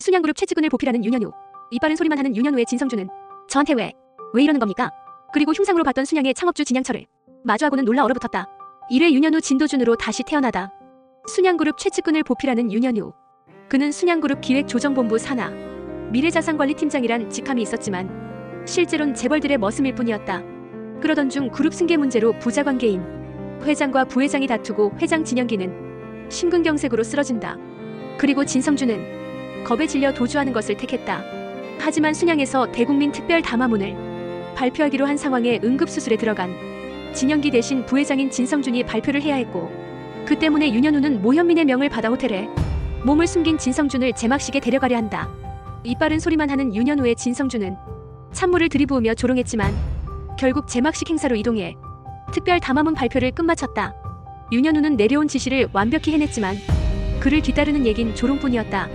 순양그룹 최측근을 보필하는 윤현우. 이빠른 소리만 하는 윤현우의 진성준은 저한테 왜 이러는 겁니까? 그리고 흉상으로 봤던 순양의 창업주 진양철을 마주하고는 놀라 얼어붙었다. 1회 윤현우 진도준으로 다시 태어나다. 순양그룹 최측근을 보필하는 윤현우. 그는 순양그룹 기획조정본부 산하 미래자산관리팀장이란 직함이 있었지만 실제론 재벌들의 머슴일 뿐이었다. 그러던 중 그룹 승계 문제로 부자관계인 회장과 부회장이 다투고 회장 진영기는 심근경색으로 쓰러진다. 그리고 진성준은 겁에 질려 도주하는 것을 택했다. 하지만 순양에서 대국민 특별 담화문을 발표하기로 한 상황에 응급수술에 들어간 진영기 대신 부회장인 진성준이 발표를 해야 했고, 그 때문에 윤현우는 모현민의 명을 받아 호텔에 몸을 숨긴 진성준을 제막식에 데려가려 한다. 이빠른 소리만 하는 윤현우의 진성준은 찬물을 들이부으며 조롱했지만 결국 제막식 행사로 이동해 특별 담화문 발표를 끝마쳤다. 윤현우는 내려온 지시를 완벽히 해냈지만 그를 뒤따르는 얘긴 조롱뿐이었다.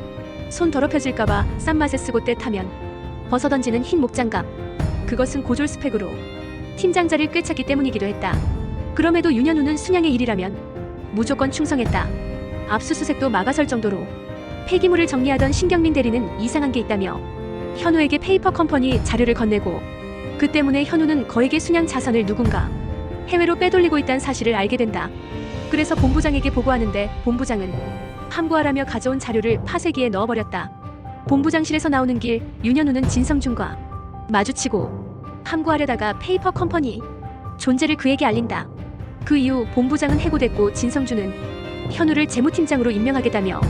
손 더럽혀질까봐 싼맛에 쓰고 떼타면 벗어던지는 흰 목장갑. 그것은 고졸 스펙으로 팀장 자리를 꿰찼기 때문이기도 했다. 그럼에도 윤현우는 순양의 일이라면 무조건 충성했다. 압수수색도 막아설 정도로 폐기물을 정리하던 신경민 대리는 이상한 게 있다며 현우에게 페이퍼 컴퍼니 자료를 건네고, 그 때문에 현우는 거액의 순양 자산을 누군가 해외로 빼돌리고 있다는 사실을 알게 된다. 그래서 본부장에게 보고하는데 본부장은 함구하라며 가져온 자료를 파쇄기에 넣어버렸다. 본부장실에서 나오는 길 윤현우는 진성준과 마주치고 함구하려다가 페이퍼 컴퍼니 존재를 그에게 알린다. 그 이후 본부장은 해고됐고 진성준은 현우를 재무팀장으로 임명하겠다며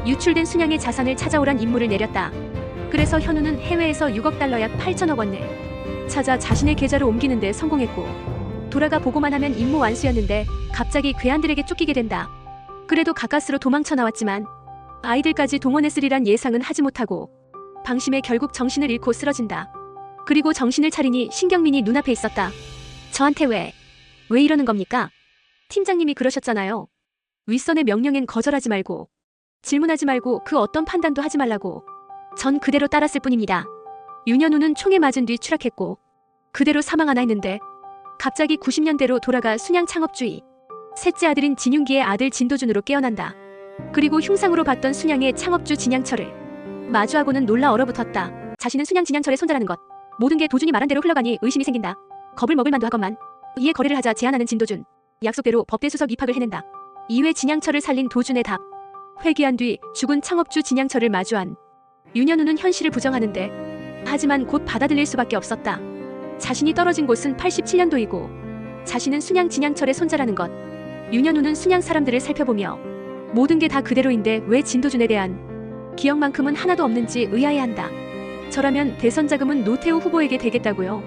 유출된 순양의 자산을 찾아오란 임무를 내렸다. 그래서 현우는 해외에서 6억 달러 약 8천억 원을 찾아 자신의 계좌로 옮기는 데 성공했고, 돌아가 보고만 하면 임무 완수였는데 갑자기 괴한들에게 쫓기게 된다. 그래도 가까스로 도망쳐 나왔지만 아이들까지 동원했으리란 예상은 하지 못하고 방심해 결국 정신을 잃고 쓰러진다. 그리고 정신을 차리니 신경민이 눈앞에 있었다. 저한테 왜 이러는 겁니까? 팀장님이 그러셨잖아요. 윗선의 명령엔 거절하지 말고 질문하지 말고 그 어떤 판단도 하지 말라고. 전 그대로 따랐을 뿐입니다. 윤현우는 총에 맞은 뒤 추락했고 그대로 사망하나 했는데 갑자기 90년대로 돌아가 순양 창업주의 셋째 아들인 진윤기의 아들 진도준으로 깨어난다. 그리고 흉상으로 봤던 순양의 창업주 진양철을 마주하고는 놀라 얼어붙었다. 자신은 순양 진양철의 손자라는 것, 모든 게 도준이 말한 대로 흘러가니 의심이 생긴다. 겁을 먹을 만도 하건만 이에 거래를 하자 제안하는 진도준. 약속대로 법대 수석 입학을 해낸다. 2회 진양철을 살린 도준의 답. 회귀한 뒤 죽은 창업주 진양철을 마주한 윤현우는 현실을 부정하는데, 하지만 곧 받아들일 수밖에 없었다. 자신이 떨어진 곳은 87년도이고 자신은 순양 진양철의 손자라는 것. 윤현우는 순양 사람들을 살펴보며 모든 게 다 그대로인데 왜 진도준에 대한 기억만큼은 하나도 없는지 의아해한다. 저라면 대선 자금은 노태우 후보에게 되겠다고요.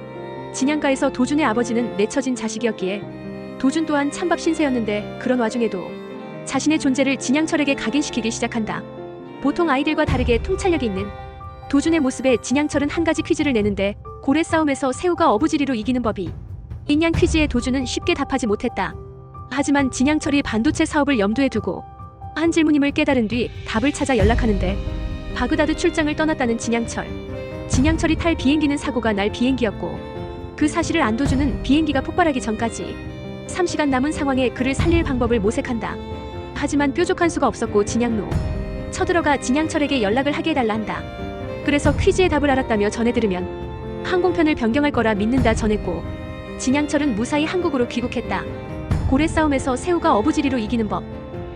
진양가에서 도준의 아버지는 내처진 자식이었기에 도준 또한 찬밥 신세였는데 그런 와중에도 자신의 존재를 진양철에게 각인시키기 시작한다. 보통 아이들과 다르게 통찰력이 있는 도준의 모습에 진양철은 한 가지 퀴즈를 내는데 고래 싸움에서 새우가 어부지리로 이기는 법이 있냔 퀴즈에 도준은 쉽게 답하지 못했다. 하지만 진양철이 반도체 사업을 염두에 두고 한 질문임을 깨달은 뒤 답을 찾아 연락하는데 바그다드 출장을 떠났다는 진양철. 진양철이 탈 비행기는 사고가 날 비행기였고 그 사실을 안 도준은 비행기가 폭발하기 전까지 3시간 남은 상황에 그를 살릴 방법을 모색한다. 하지만 뾰족한 수가 없었고 진양로 쳐들어가 진양철에게 연락을 하게 해달라 한다. 그래서 퀴즈의 답을 알았다며 전해 들으면 항공편을 변경할 거라 믿는다 전했고, 진양철은 무사히 한국으로 귀국했다. 고래 싸움에서 새우가 어부지리로 이기는 법.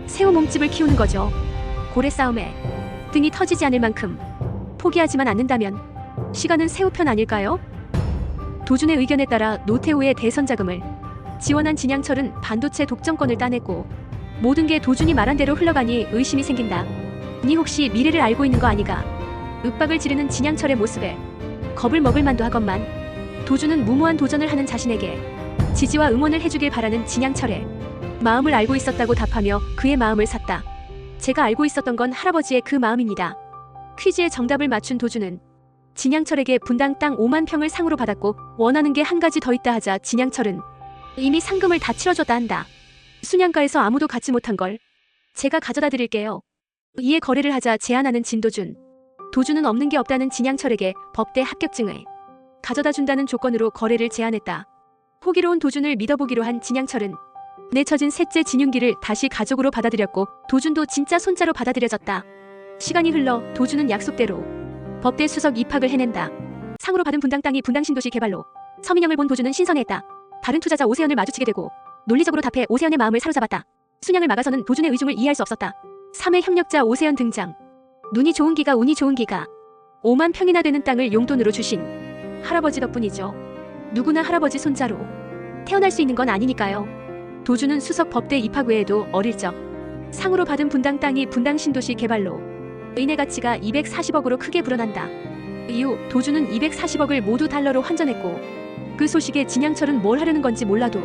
새우 몸집을 키우는 거죠. 고래 싸움에 등이 터지지 않을 만큼 포기하지만 않는다면 시간은 새우 편 아닐까요? 도준의 의견에 따라 노태우의 대선 자금을 지원한 진양철은 반도체 독점권을 따냈고 모든 게 도준이 말한 대로 흘러가니 의심이 생긴다. 니 혹시 미래를 알고 있는 거 아니가? 윽박을 지르는 진양철의 모습에 겁을 먹을 만도 하건만 도준은 무모한 도전을 하는 자신에게 지지와 응원을 해주길 바라는 진양철의 마음을 알고 있었다고 답하며 그의 마음을 샀다. 제가 알고 있었던 건 할아버지의 그 마음입니다. 퀴즈의 정답을 맞춘 도준은 진양철에게 분당 땅 5만 평을 상으로 받았고 원하는 게 한 가지 더 있다 하자 진양철은 이미 상금을 다 치러줬다 한다. 순양가에서 아무도 갖지 못한 걸 제가 가져다 드릴게요. 이에 거래를 하자 제안하는 진도준. 도준은 없는 게 없다는 진양철에게 법대 합격증을 가져다 준다는 조건으로 거래를 제안했다. 호기로운 도준을 믿어보기로 한 진양철은 내처진 셋째 진윤기를 다시 가족으로 받아들였고 도준도 진짜 손자로 받아들여졌다. 시간이 흘러 도주는 약속대로 법대 수석 입학을 해낸다. 상으로 받은 분당 땅이 분당 신도시 개발로 서민영을 본 도주는 신선해했다. 다른 투자자 오세연을 마주치게 되고 논리적으로 답해 오세연의 마음을 사로잡았다. 순양을 막아서는 도준의 의중을 이해할 수 없었다. 3회 협력자 오세연 등장. 눈이 좋은 기가 운이 좋은 기가 5만 평이나 되는 땅을 용돈으로 주신 할아버지 덕분이죠. 누구나 할아버지 손자로 태어날 수 있는 건 아니니까요. 도주는 수석 법대 입학 외에도 어릴 적 상으로 받은 분당 땅이 분당 신도시 개발로 은의 가치가 240억으로 크게 불어난다. 이후 도주는 240억을 모두 달러로 환전했고 그 소식에 진양철은 뭘 하려는 건지 몰라도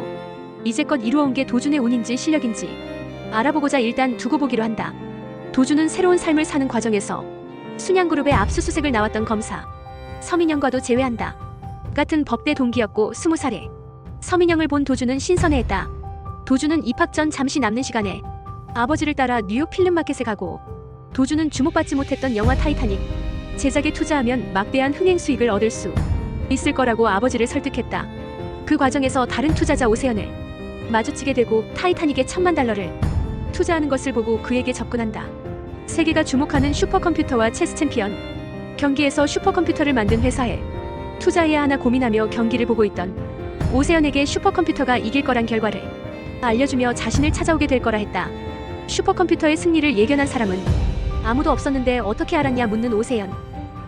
이제껏 이루어온 게 도준의 운인지 실력인지 알아보고자 일단 두고 보기로 한다. 도주는 새로운 삶을 사는 과정에서 순양그룹의 압수수색을 나왔던 검사 서민영과도 제외한다. 같은 법대 동기였고 20살에 서민영을 본 도주는 신선해했다. 도주는 입학 전 잠시 남는 시간에 아버지를 따라 뉴욕 필름마켓에 가고 도주는 주목받지 못했던 영화 타이타닉 제작에 투자하면 막대한 흥행 수익을 얻을 수 있을 거라고 아버지를 설득했다. 그 과정에서 다른 투자자 오세연을 마주치게 되고 타이타닉에 $10,000,000를 투자하는 것을 보고 그에게 접근한다. 세계가 주목하는 슈퍼컴퓨터와 체스 챔피언 경기에서 슈퍼컴퓨터를 만든 회사에 투자해야 하나 고민하며 경기를 보고 있던 오세연에게 슈퍼컴퓨터가 이길 거란 결과를 알려주며 자신을 찾아오게 될 거라 했다. 슈퍼컴퓨터의 승리를 예견한 사람은 아무도 없었는데 어떻게 알았냐 묻는 오세연.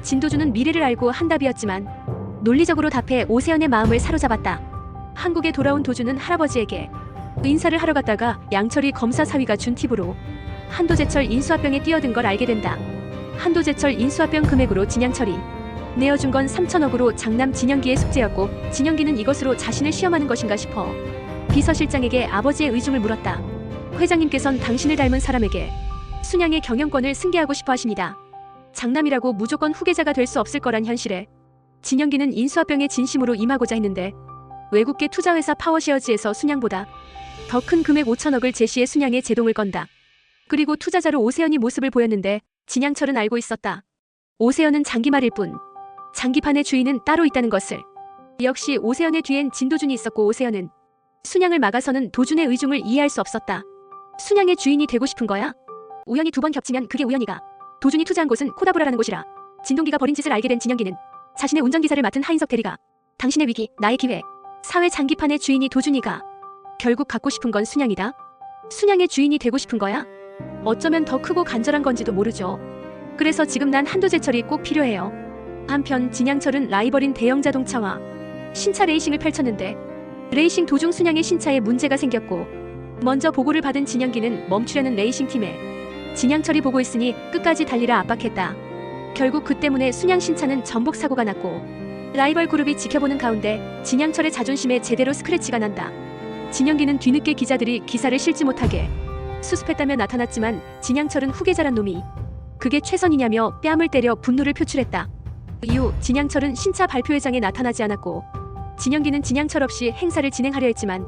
진도준은 미래를 알고 한 답이었지만 논리적으로 답해 오세연의 마음을 사로잡았다. 한국에 돌아온 도준은 할아버지에게 인사를 하러 갔다가 양철이 검사 사위가 준 팁으로 한도제철 인수합병에 뛰어든 걸 알게 된다. 한도제철 인수합병 금액으로 진양철이 내어준 건 3,000억으로 장남 진영기의 숙제였고 진영기는 이것으로 자신을 시험하는 것인가 싶어 비서실장에게 아버지의 의중을 물었다. 회장님께선 당신을 닮은 사람에게 순양의 경영권을 승계하고 싶어 하십니다. 장남이라고 무조건 후계자가 될 수 없을 거란 현실에 진영기는 인수합병에 진심으로 임하고자 했는데 외국계 투자회사 파워쉐어즈에서 순양보다 더 큰 금액 5,000억을 제시해 순양에 제동을 건다. 그리고 투자자로 오세연이 모습을 보였는데 진양철은 알고 있었다. 오세연은 장기말일 뿐 장기판의 주인은 따로 있다는 것을. 역시 오세연의 뒤엔 진도준이 있었고 오세연은 순양을 막아서는 도준의 의중을 이해할 수 없었다. 순양의 주인이 되고 싶은 거야? 우연히 2번 겹치면 그게 우연이가. 도준이 투자한 곳은 코다브라라는 곳이라. 진동기가 벌인 짓을 알게 된 진영기는 자신의 운전기사를 맡은 하인석 대리가 당신의 위기, 나의 기회. 사회 장기판의 주인이 도준이가 결국 갖고 싶은 건 순양이다. 순양의 주인이 되고 싶은 거야? 어쩌면 더 크고 간절한 건지도 모르죠. 그래서 지금 난 한도제철이 꼭 필요해요. 한편 진양철은 라이벌인 대형자동차와 신차 레이싱을 펼쳤는데 레이싱 도중 순양의 신차에 문제가 생겼고 먼저 보고를 받은 진영기는 멈추려는 레이싱팀에 진양철이 보고 있으니 끝까지 달리라 압박했다. 결국 그 때문에 순양 신차는 전복 사고가 났고 라이벌 그룹이 지켜보는 가운데 진양철의 자존심에 제대로 스크래치가 난다. 진영기는 뒤늦게 기자들이 기사를 실지 못하게 수습했다며 나타났지만 진양철은 후계자란 놈이 그게 최선이냐며 뺨을 때려 분노를 표출했다. 이후 진양철은 신차 발표회장에 나타나지 않았고 진영기는 진양철 없이 행사를 진행하려 했지만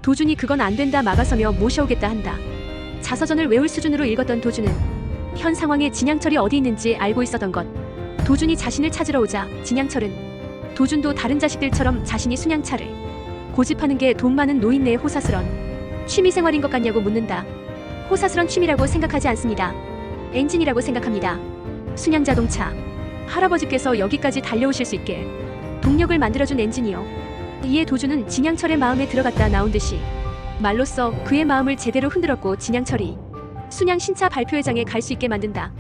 도준이 그건 안 된다 막아서며 모셔오겠다 한다. 자서전을 외울 수준으로 읽었던 도준은 현 상황에 진양철이 어디 있는지 알고 있었던 것. 도준이 자신을 찾으러 오자 진양철은 도준도 다른 자식들처럼 자신이 순양차를 고집하는 게 돈 많은 노인네의 호사스런 취미생활인 것 같냐고 묻는다. 호사스런 취미라고 생각하지 않습니다. 엔진이라고 생각합니다. 순양자동차. 할아버지께서 여기까지 달려오실 수 있게 동력을 만들어준 엔진이요. 이에 도준은 진양철의 마음에 들어갔다 나온 듯이 말로써 그의 마음을 제대로 흔들었고 진양철이 순양 신차 발표회장에 갈 수 있게 만든다.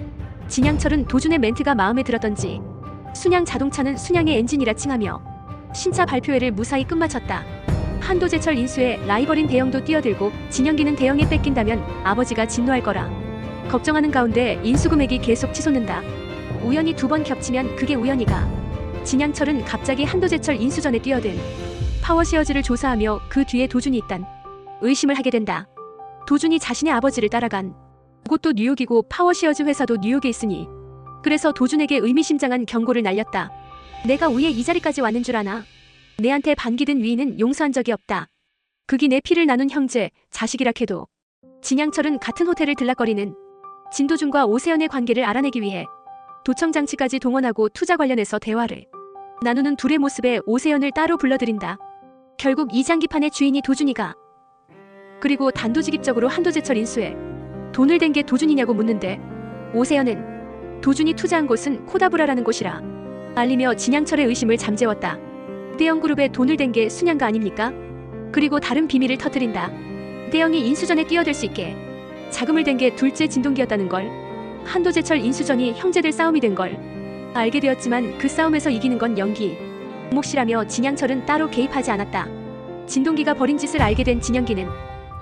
진양철은 도준의 멘트가 마음에 들었던지 순양 자동차는 순양의 엔진이라 칭하며 신차 발표회를 무사히 끝마쳤다. 한도제철 인수에 라이벌인 대형도 뛰어들고 진영기는 대형에 뺏긴다면 아버지가 진노할 거라 걱정하는 가운데 인수 금액이 계속 치솟는다. 우연히 2번 겹치면 그게 우연이가. 진양철은 갑자기 한도제철 인수 전에 뛰어든 파워쉐어즈를 조사하며 그 뒤에 도준이 있단 의심을 하게 된다. 도준이 자신의 아버지를 따라간 그곳도 뉴욕이고 파워쉐어즈 회사도 뉴욕에 있으니 그래서 도준에게 의미심장한 경고를 날렸다. 내가 위에 이 자리까지 왔는 줄 아나? 내한테 반기든 위인은 용서한 적이 없다. 극이 내 피를 나눈 형제, 자식이라 해도. 진양철은 같은 호텔을 들락거리는 진도준과 오세연의 관계를 알아내기 위해 도청장치까지 동원하고 투자 관련해서 대화를 나누는 둘의 모습에 오세연을 따로 불러들인다. 결국 이 장기판의 주인이 도준이가. 그리고 단도직입적으로 한도제철 인수에 돈을 댄 게 도준이냐고 묻는데 오세연은 도준이 투자한 곳은 코다브라라는 곳이라 알리며 진양철의 의심을 잠재웠다. 대형그룹에 돈을 댄 게 순양가 아닙니까? 그리고 다른 비밀을 터뜨린다. 대형이 인수전에 뛰어들 수 있게 자금을 댄 게 둘째 진동기였다는 걸, 한도제철 인수전이 형제들 싸움이 된 걸 알게 되었지만 그 싸움에서 이기는 건 연기 몫이라며 진양철은 따로 개입하지 않았다. 진동기가 벌인 짓을 알게 된 진영기는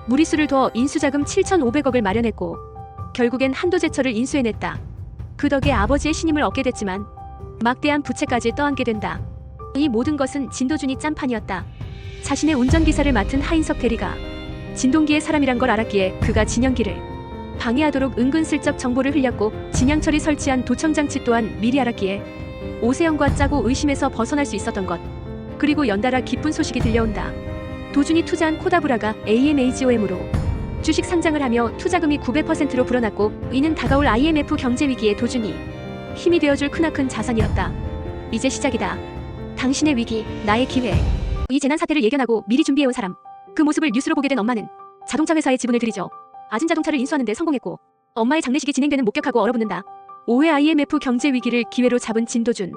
무리수를 둬 인수자금 7,500억을 마련했고 결국엔 한도제철을 인수해냈다. 그 덕에 아버지의 신임을 얻게 됐지만 막대한 부채까지 떠안게 된다. 이 모든 것은 진도준이 짠판이었다. 자신의 운전기사를 맡은 하인석 대리가 진동기의 사람이란 걸 알았기에 그가 진영기를 방해하도록 은근슬쩍 정보를 흘렸고 진양철이 설치한 도청장치 또한 미리 알았기에 오세영과 짜고 의심에서 벗어날 수 있었던 것. 그리고 연달아 기쁜 소식이 들려온다. 도준이 투자한 코다브라가 AMAGOM으로 주식 상장을 하며 투자금이 900%로 불어났고 이는 다가올 IMF 경제위기에 도준이 힘이 되어줄 크나큰 자산이었다. 이제 시작이다. 당신의 위기, 나의 기회. 이 재난 사태를 예견하고 미리 준비해온 사람. 그 모습을 뉴스로 보게 된 엄마는 자동차 회사에 지분을 들이죠. 아진자동차를 인수하는 데 성공했고 엄마의 장례식이 진행되는 목격하고 얼어붙는다. 5회 IMF 경제위기를 기회로 잡은 진도준.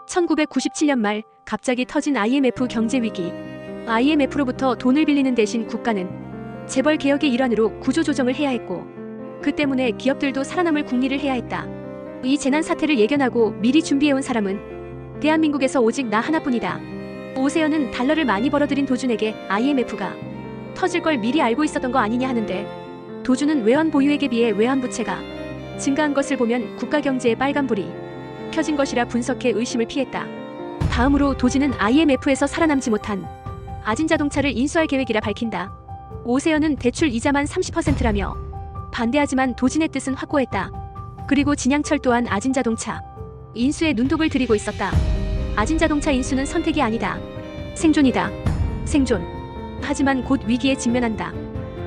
1997년 말 갑자기 터진 IMF 경제위기. IMF로부터 돈을 빌리는 대신 국가는 재벌 개혁의 일환으로 구조조정을 해야 했고 그 때문에 기업들도 살아남을 궁리를 해야 했다. 이 재난 사태를 예견하고 미리 준비해온 사람은 대한민국에서 오직 나 하나뿐이다. 오세연은 달러를 많이 벌어들인 도준에게 IMF가 터질 걸 미리 알고 있었던 거 아니냐 하는데 도준은 외환 보유액에 비해 외환 부채가 증가한 것을 보면 국가 경제에 빨간불이 켜진 것이라 분석해 의심을 피했다. 다음으로 도준은 IMF에서 살아남지 못한 아진자동차를 인수할 계획이라 밝힌다. 오세연은 대출 이자만 30%라며 반대하지만 도진의 뜻은 확고했다. 그리고 진양철 또한 아진자동차 인수에 눈독을 들이고 있었다. 아진자동차 인수는 선택이 아니다. 생존이다. 생존. 하지만 곧 위기에 직면한다.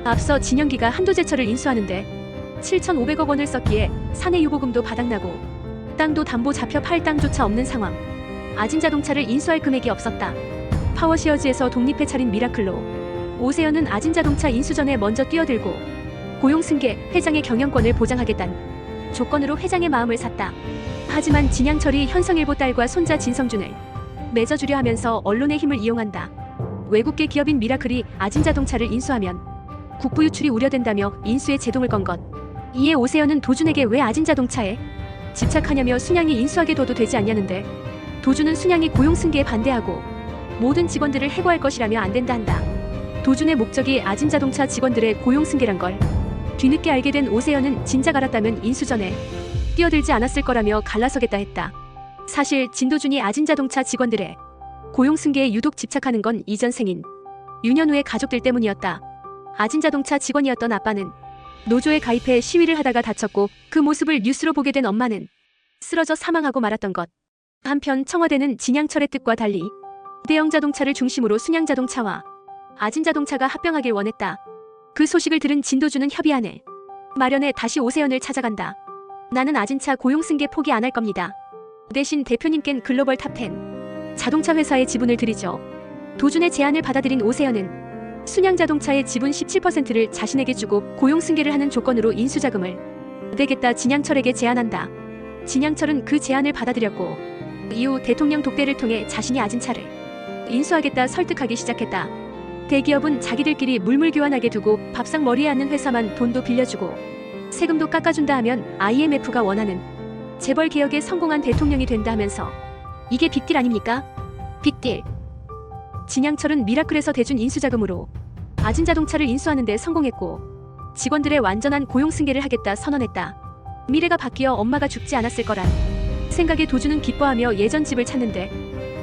앞서 진영기가 한도제철을 인수하는데 7,500억 원을 썼기에 사내 유보금도 바닥나고 땅도 담보 잡혀 팔 땅조차 없는 상황. 아진자동차를 인수할 금액이 없었다. 파워시어즈에서 독립해 차린 미라클로 오세연은 아진자동차 인수 전에 먼저 뛰어들고 고용승계 회장의 경영권을 보장하겠다는 조건으로 회장의 마음을 샀다. 하지만 진양철이 현성일보 딸과 손자 진성준을 맺어주려 하면서 언론의 힘을 이용한다. 외국계 기업인 미라클이 아진자동차를 인수하면 국부 유출이 우려된다며 인수에 제동을 건 것. 이에 오세연은 도준에게 왜 아진자동차에 집착하냐며 순양이 인수하게 둬도 되지 않냐는데 도준은 순양이 고용승계에 반대하고 모든 직원들을 해고할 것이라며 안 된다 한다. 도준의 목적이 아진자동차 직원들의 고용승계란 걸 뒤늦게 알게 된 오세연은 진작 알았다면 인수 전에 뛰어들지 않았을 거라며 갈라서겠다 했다. 사실 진도준이 아진자동차 직원들의 고용승계에 유독 집착하는 건 이전 생인 윤현우의 가족들 때문이었다. 아진자동차 직원이었던 아빠는 노조에 가입해 시위를 하다가 다쳤고 그 모습을 뉴스로 보게 된 엄마는 쓰러져 사망하고 말았던 것. 한편 청와대는 진양철의 뜻과 달리 대형 자동차를 중심으로 순양자동차와 아진자동차가 합병하길 원했다. 그 소식을 들은 진도준은 협의안을 마련해 다시 오세연을 찾아간다. 나는 아진차 고용승계 포기 안 할 겁니다. 대신 대표님껜 글로벌 탑10 자동차 회사에 지분을 드리죠. 도준의 제안을 받아들인 오세연은 순양자동차의 지분 17%를 자신에게 주고 고용승계를 하는 조건으로 인수자금을 내겠다 진양철에게 제안한다. 진양철은 그 제안을 받아들였고 이후 대통령 독대를 통해 자신이 아진차를 인수하겠다 설득하기 시작했다. 대기업은 자기들끼리 물물 교환하게 두고 밥상 머리에 앉는 회사만 돈도 빌려주고 세금도 깎아준다 하면 IMF가 원하는 재벌 개혁에 성공한 대통령이 된다 하면서 이게 빅딜 아닙니까? 빅딜. 진양철은 미라클에서 대준 인수자금으로 아진자동차를 인수하는 데 성공했고 직원들의 완전한 고용승계를 하겠다 선언했다. 미래가 바뀌어 엄마가 죽지 않았을 거란 생각에 도준은 기뻐하며 예전 집을 찾는데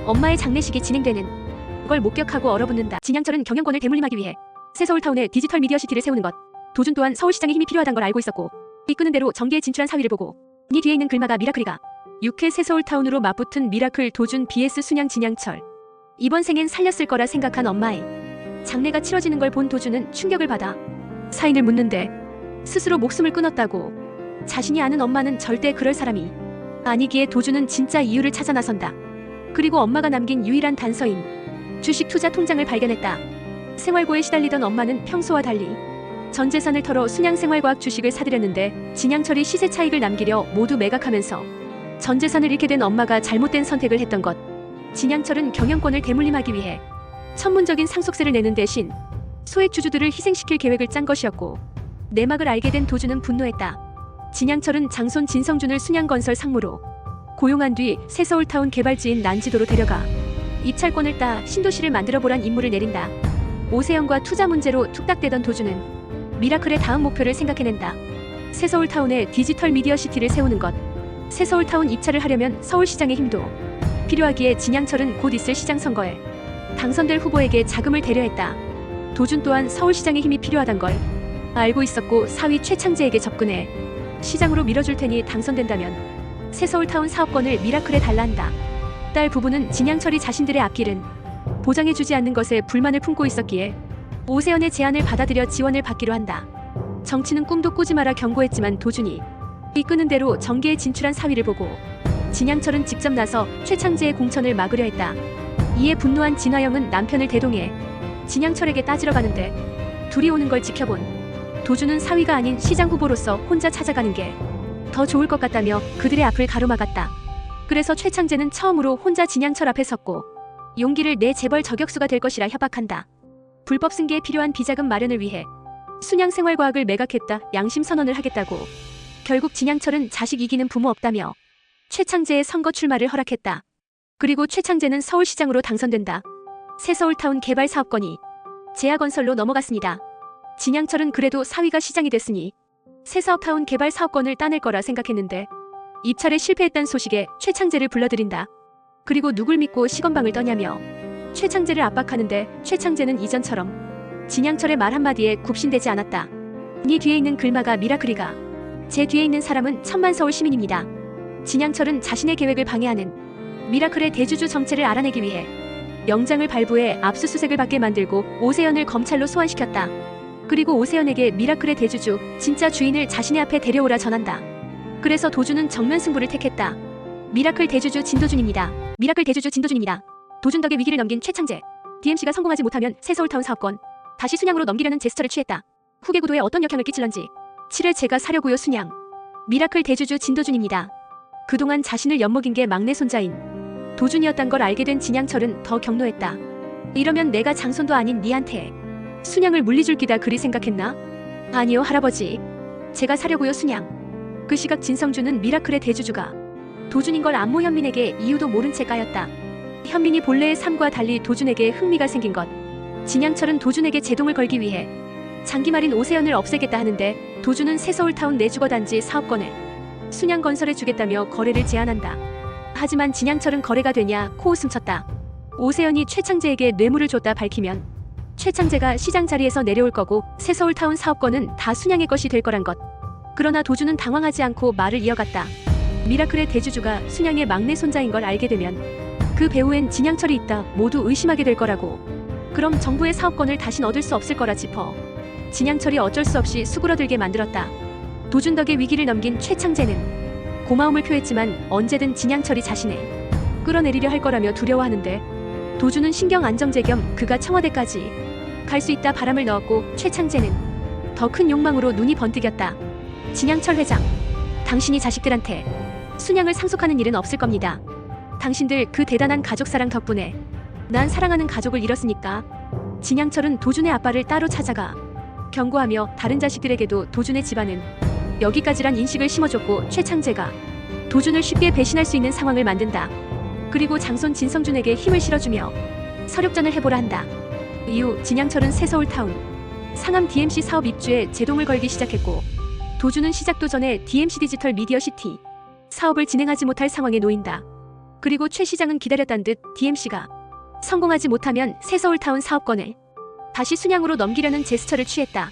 엄마의 장례식이 진행되는 걸 목격하고 얼어붙는다. 진양철은 경영권을 대물림하기 위해 새 서울타운에 디지털 미디어 시티를 세우는 것. 도준 또한 서울시장의 힘이 필요하다는 걸 알고 있었고 이끄는 대로 정계에 진출한 사위를 보고 니 뒤에 있는 글마가 미라클이가 6회 새 서울타운으로 맞붙은 미라클 도준 vs 순양 진양철. 이번 생엔 살렸을 거라 생각한 엄마의 장례가 치러지는 걸 본 도준은 충격을 받아 사인을 묻는데 스스로 목숨을 끊었다고. 자신이 아는 엄마는 절대 그럴 사람이 아니기에 도준은 진짜 이유를 찾아 나선다. 그리고 엄마가 남긴 유일한 단서인 주식 투자 통장을 발견했다. 생활고에 시달리던 엄마는 평소와 달리 전 재산을 털어 순양생활과학 주식을 사들였는데 진양철이 시세 차익을 남기려 모두 매각하면서 전 재산을 잃게 된 엄마가 잘못된 선택을 했던 것. 진양철은 경영권을 대물림하기 위해 천문적인 상속세를 내는 대신 소액 주주들을 희생시킬 계획을 짠 것이었고, 내막을 알게 된 도주는 분노했다. 진양철은 장손 진성준을 순양건설 상무로 고용한 뒤 새서울타운 개발지인 난지도로 데려가 입찰권을 따 신도시를 만들어보란 임무를 내린다. 오세영과 투자 문제로 툭닥대던 도주는 미라클의 다음 목표를 생각해낸다. 새서울타운에 디지털 미디어 시티를 세우는 것. 새서울타운 입찰을 하려면 서울시장의 힘도 필요하기에 진양철은 곧 있을 시장 선거에 당선될 후보에게 자금을 대려했다. 도준 또한 서울시장의 힘이 필요하단 걸 알고 있었고 사위 최창재에게 접근해 시장으로 밀어줄 테니 당선된다면 새서울타운 사업권을 미라클에 달라 한다. 딸 부부는 진양철이 자신들의 앞길은 보장해주지 않는 것에 불만을 품고 있었기에 오세연의 제안을 받아들여 지원을 받기로 한다. 정치는 꿈도 꾸지 마라 경고했지만 도준이 이끄는 대로 정계에 진출한 사위를 보고 진양철은 직접 나서 최창재의 공천을 막으려 했다. 이에 분노한 진화영은 남편을 대동해 진양철에게 따지러 가는데 둘이 오는 걸 지켜본 도준은 사위가 아닌 시장 후보로서 혼자 찾아가는 게 더 좋을 것 같다며 그들의 앞을 가로막았다. 그래서 최창재는 처음으로 혼자 진양철 앞에 섰고 용기를 내 재벌 저격수가 될 것이라 협박한다. 불법 승계에 필요한 비자금 마련을 위해 순양생활과학을 매각했다. 양심 선언을 하겠다고. 결국 진양철은 자식 이기는 부모 없다며 최창재의 선거 출마를 허락했다. 그리고 최창재는 서울시장으로 당선된다. 새서울타운 개발 사업권이 제야건설로 넘어갔습니다. 진양철은 그래도 사위가 시장이 됐으니 새사업타운 개발 사업권을 따낼 거라 생각했는데 입찰에 실패했다는 소식에 최창재를 불러들인다. 그리고 누굴 믿고 시건방을 떠냐며 최창재를 압박하는데 최창재는 이전처럼 진양철의 말 한마디에 굽신대지 않았다. 네 뒤에 있는 글마가 미라클이가 제 뒤에 있는 사람은 천만서울 시민입니다. 진양철은 자신의 계획을 방해하는 미라클의 대주주 정체를 알아내기 위해 영장을 발부해 압수수색을 받게 만들고 오세연을 검찰로 소환시켰다. 그리고 오세연에게 미라클의 대주주, 진짜 주인을 자신의 앞에 데려오라 전한다. 그래서 도준은 정면 승부를 택했다. 미라클 대주주 진도준입니다. 미라클 대주주 진도준입니다. 도준 덕에 위기를 넘긴 최창재. DMC가 성공하지 못하면 새서울타운 사업권 다시 순양으로 넘기려는 제스처를 취했다. 후계 구도에 어떤 역행을 끼칠런지 치를 제가 사려고요. 순양. 미라클 대주주 진도준입니다. 그동안 자신을 엿먹인 게 막내 손자인 도준이었단 걸 알게 된 진양철은 더 격노했다. 이러면 내가 장손도 아닌 니한테 순양을 물리줄 기다 그리 생각했나? 아니요 할아버지. 제가 사려고요 순양. 그 시각 진성준은 미라클의 대주주가 도준인 걸 안모 현민에게 이유도 모른 채 까였다. 현민이 본래의 삶과 달리 도준에게 흥미가 생긴 것. 진양철은 도준에게 제동을 걸기 위해 장기말인 오세연을 없애겠다 하는데 도준은 새서울타운 내주거단지 사업권을 순양건설에 주겠다며 거래를 제안한다. 하지만 진양철은 거래가 되냐 코웃음 쳤다. 오세연이 최창재에게 뇌물을 줬다 밝히면 최창재가 시장 자리에서 내려올 거고 새서울타운 사업권은 다 순양의 것이 될 거란 것. 그러나 도준은 당황하지 않고 말을 이어갔다. 미라클의 대주주가 순양의 막내 손자인 걸 알게 되면 그 배후엔 진양철이 있다 모두 의심하게 될 거라고. 그럼 정부의 사업권을 다신 얻을 수 없을 거라 짚어 진양철이 어쩔 수 없이 수그러들게 만들었다. 도준 덕에 위기를 넘긴 최창재는 고마움을 표했지만 언제든 진양철이 자신을 끌어내리려 할 거라며 두려워하는데 도준은 신경 안정제 겸 그가 청와대까지 갈 수 있다 바람을 넣었고 최창재는 더 큰 욕망으로 눈이 번뜩였다. 진양철 회장, 당신이 자식들한테 순양을 상속하는 일은 없을 겁니다. 당신들 그 대단한 가족사랑 덕분에 난 사랑하는 가족을 잃었으니까. 진양철은 도준의 아빠를 따로 찾아가 경고하며 다른 자식들에게도 도준의 집안은 여기까지란 인식을 심어줬고 최창재가 도준을 쉽게 배신할 수 있는 상황을 만든다. 그리고 장손 진성준에게 힘을 실어주며 서력전을 해보라 한다. 이후 진양철은 새서울타운 상암 DMC 사업 입주에 제동을 걸기 시작했고 도준은 시작도 전에 DMC 디지털 미디어 시티 사업을 진행하지 못할 상황에 놓인다. 그리고 최 시장은 기다렸단 듯 DMC가 성공하지 못하면 새서울타운 사업권을 다시 순양으로 넘기려는 제스처를 취했다.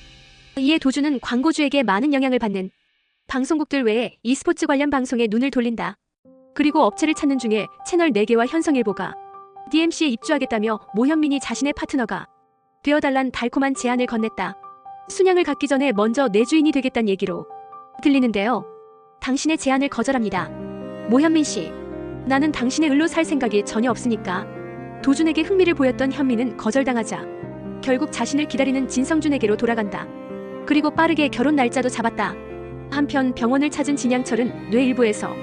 이에 도준은 광고주에게 많은 영향을 받는 방송국들 외에 e스포츠 관련 방송에 눈을 돌린다. 그리고 업체를 찾는 중에 채널 4개와 현성일보가 DMC에 입주하겠다며 모현민이 자신의 파트너가 되어달란 달콤한 제안을 건넸다. 순양을 갖기 전에 먼저 내 주인이 되겠다는 얘기로 들리는데요. 당신의 제안을 거절합니다. 모현민 씨, 나는 당신의 을로 살 생각이 전혀 없으니까. 도준에게 흥미를 보였던 현민은 거절당하자 결국 자신을 기다리는 진성준에게로 돌아간다. 그리고 빠르게 결혼 날짜도 잡았다. 한편 병원을 찾은 진양철은 뇌 일부에서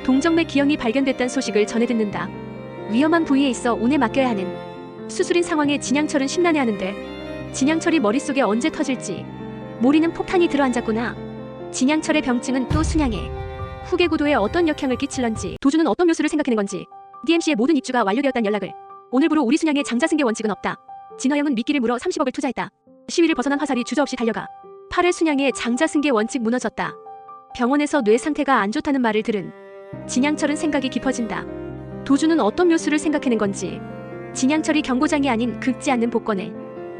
동정맥 기형이 발견됐다는 소식을 전해 듣는다. 위험한 부위에 있어 운에 맡겨야 하는 수술인 상황에 진양철은 심란해하는데 진양철이 머릿속에 언제 터질지 모리는 폭탄이 들어앉았구나. 진양철의 병증은 또 순양에 후계 구도에 어떤 역향을 끼칠런지 도주는 어떤 묘수를 생각하는 건지 DMC의 모든 입주가 완료되었다는 연락을. 오늘부로 우리 순양의 장자승계 원칙은 없다. 진화영은 미끼를 물어 30억을 투자했다. 시위를 벗어난 화살이 주저없이 달려가 8회 순양의 장자승계 원칙 무너졌다. 병원에서 뇌 상태가 안 좋다는 말을 들은 진양철은 생각이 깊어진다. 도주는 어떤 묘수를 생각하는 건지. 진양철이 경고장이 아닌 긁지 않는 복권을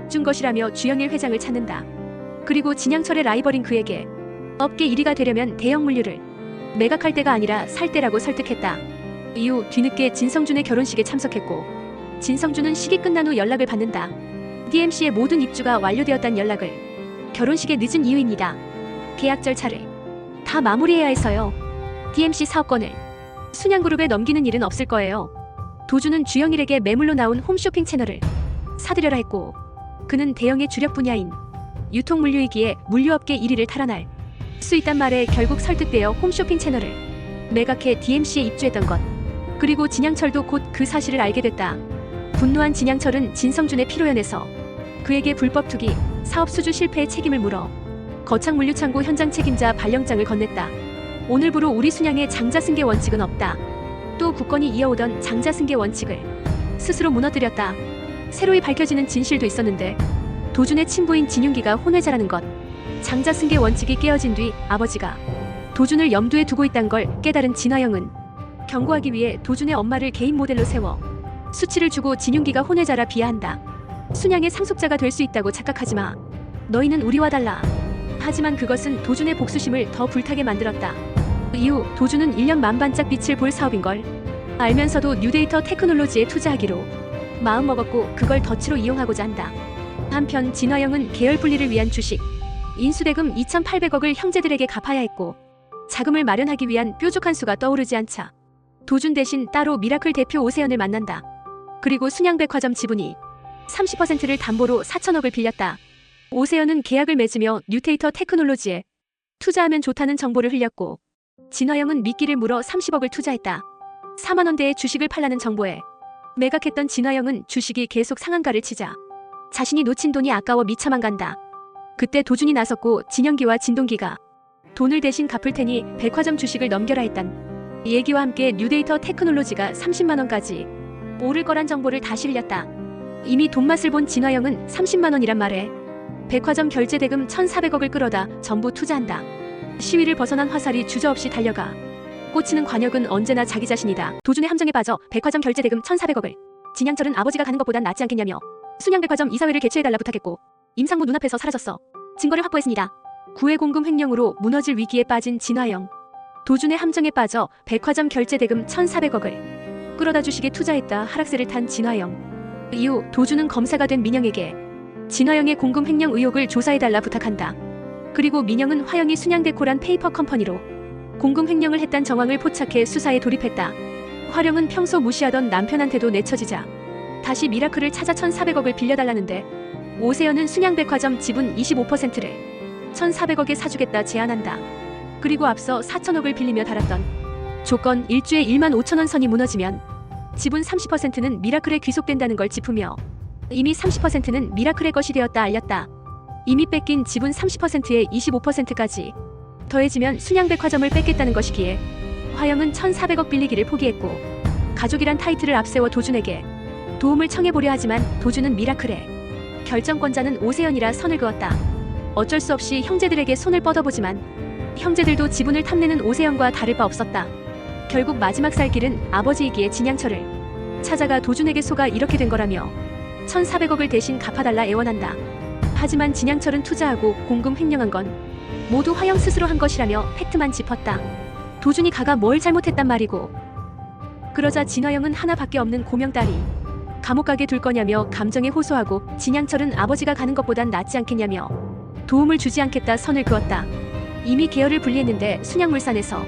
준 것이라며 주영일 회장을 찾는다. 그리고 진양철의 라이벌인 그에게 업계 1위가 되려면 대형 물류를 매각할 때가 아니라 살 때라고 설득했다. 이후 뒤늦게 진성준의 결혼식에 참석했고 진성준은 식이 끝난 후 연락을 받는다. DMC의 모든 입주가 완료되었다는 연락을. 결혼식의 늦은 이유입니다. 계약 절차를 다 마무리해야 해서요. DMC 사업권을 순양그룹에 넘기는 일은 없을 거예요. 도주는 주영일에게 매물로 나온 홈쇼핑 채널을 사들여라 했고 그는 대형의 주력 분야인 유통물류이기에 물류업계 1위를 탈환할 수 있단 말에 결국 설득되어 홈쇼핑 채널을 매각해 DMC에 입주했던 것. 그리고 진양철도 곧 그 사실을 알게 됐다. 분노한 진양철은 진성준의 피로연에서 그에게 불법 투기, 사업 수주 실패의 책임을 물어 거창 물류창고 현장 책임자 발령장을 건넸다. 오늘부로 우리 순양의 장자승계 원칙은 없다. 또 국건이 이어오던 장자승계 원칙을 스스로 무너뜨렸다. 새로이 밝혀지는 진실도 있었는데 도준의 친부인 진윤기가 혼외자라는 것. 장자승계 원칙이 깨어진 뒤 아버지가 도준을 염두에 두고 있단 걸 깨달은 진화영은 경고하기 위해 도준의 엄마를 개인 모델로 세워 수치를 주고 진윤기가 혼외자라 비하한다. 순양의 상속자가 될 수 있다고 착각하지 마. 너희는 우리와 달라. 하지만 그것은 도준의 복수심을 더 불타게 만들었다. 이후 도준은 1년 만반짝 빛을 볼 사업인걸 알면서도 뉴데이터 테크놀로지에 투자하기로 마음먹었고 그걸 덫으로 이용하고자 한다. 한편 진화영은 계열 분리를 위한 주식 인수대금 2,800억을 형제들에게 갚아야 했고 자금을 마련하기 위한 뾰족한 수가 떠오르지 않자 도준 대신 따로 미라클 대표 오세연을 만난다. 그리고 순양백화점 지분이 30%를 담보로 4천억을 빌렸다. 오세연은 계약을 맺으며 뉴데이터 테크놀로지에 투자하면 좋다는 정보를 흘렸고 진화영은 미끼를 물어 30억을 투자했다. 4만원대의 주식을 팔라는 정보에 매각했던 진화영은 주식이 계속 상한가를 치자 자신이 놓친 돈이 아까워 미쳐만 간다. 그때 도준이 나섰고 진영기와 진동기가 돈을 대신 갚을 테니 백화점 주식을 넘겨라 했단 얘기와 함께 뉴데이터 테크놀로지가 30만원까지 오를 거란 정보를 다시 흘렸다. 이미 돈맛을 본 진화영은 30만원이란 말에 백화점 결제대금 1,400억을 끌어다 전부 투자한다. 시위를 벗어난 화살이 주저없이 달려가 꽂히는 관역은 언제나 자기 자신이다. 도준의 함정에 빠져 백화점 결제대금 1,400억을 진양철은 아버지가 가는 것보단 낫지 않겠냐며 순양백화점 이사회를 개최해달라 부탁했고 임상무 눈앞에서 사라졌어. 증거를 확보했습니다. 구해 공금 횡령으로 무너질 위기에 빠진 진화영. 도준의 함정에 빠져 백화점 결제대금 1,400억을 끌어다 주식에 투자했다 하락세를 탄 진화영. 이후 도준은 검사가 된 민영에게 진화영의 공금 횡령 의혹을 조사해달라 부탁한다. 그리고 민영은 화영이 순양데코란 페이퍼 컴퍼니로 공금 횡령을 했단 정황을 포착해 수사에 돌입했다. 화령은 평소 무시하던 남편한테도 내쳐지자 다시 미라클을 찾아 1,400억을 빌려달라는데 오세연은 순양백화점 지분 25%를 1,400억에 사주겠다 제안한다. 그리고 앞서 4천억을 빌리며 달았던 조건 1주에 1만 5천원 선이 무너지면 지분 30%는 미라클에 귀속된다는 걸 짚으며 이미 30%는 미라클의 것이 되었다 알렸다. 이미 뺏긴 지분 30%에 25%까지 더해지면 순양백화점을 뺏겠다는 것이기에 화영은 1,400억 빌리기를 포기했고 가족이란 타이틀을 앞세워 도준에게 도움을 청해보려 하지만 도준은 미라클의 결정권자는 오세연이라 선을 그었다. 어쩔 수 없이 형제들에게 손을 뻗어보지만 형제들도 지분을 탐내는 오세연과 다를 바 없었다. 결국 마지막 살 길은 아버지이기에 진양철을 찾아가 도준에게 속아 이렇게 된 거라며 1,400억을 대신 갚아달라 애원한다. 하지만 진양철은 투자하고 공금 횡령한 건 모두 화영 스스로 한 것이라며 팩트만 짚었다. 도준이 가가 뭘 잘못했단 말이고. 그러자 진화영은 하나밖에 없는 고명딸이 감옥 가게 둘 거냐며 감정에 호소하고 진양철은 아버지가 가는 것보단 낫지 않겠냐며 도움을 주지 않겠다 선을 그었다. 이미 계열을 분리했는데 순양물산에서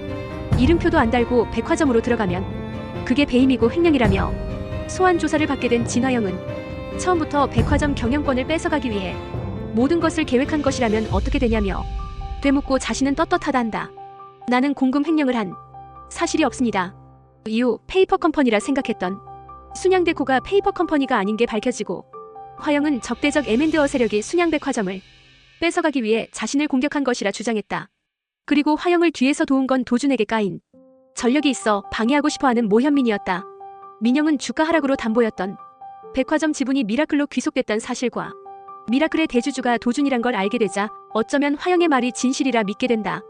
이름표도 안 달고 백화점으로 들어가면 그게 배임이고 횡령이라며 소환 조사를 받게 된 진화영은 처음부터 백화점 경영권을 뺏어가기 위해 모든 것을 계획한 것이라면 어떻게 되냐며 되묻고 자신은 떳떳하다 한다. 나는 공금 횡령을 한 사실이 없습니다. 이후 페이퍼 컴퍼니라 생각했던 순양데코가 페이퍼 컴퍼니가 아닌 게 밝혀지고 화영은 적대적 M&A 세력이 순양백화점을 뺏어가기 위해 자신을 공격한 것이라 주장했다. 그리고 화영을 뒤에서 도운 건 도준에게 까인 전력이 있어 방해하고 싶어하는 모현민이었다. 민영은 주가 하락으로 담보였던 백화점 지분이 미라클로 귀속됐다는 사실과 미라클의 대주주가 도준이란 걸 알게 되자 어쩌면 화영의 말이 진실이라 믿게 된다.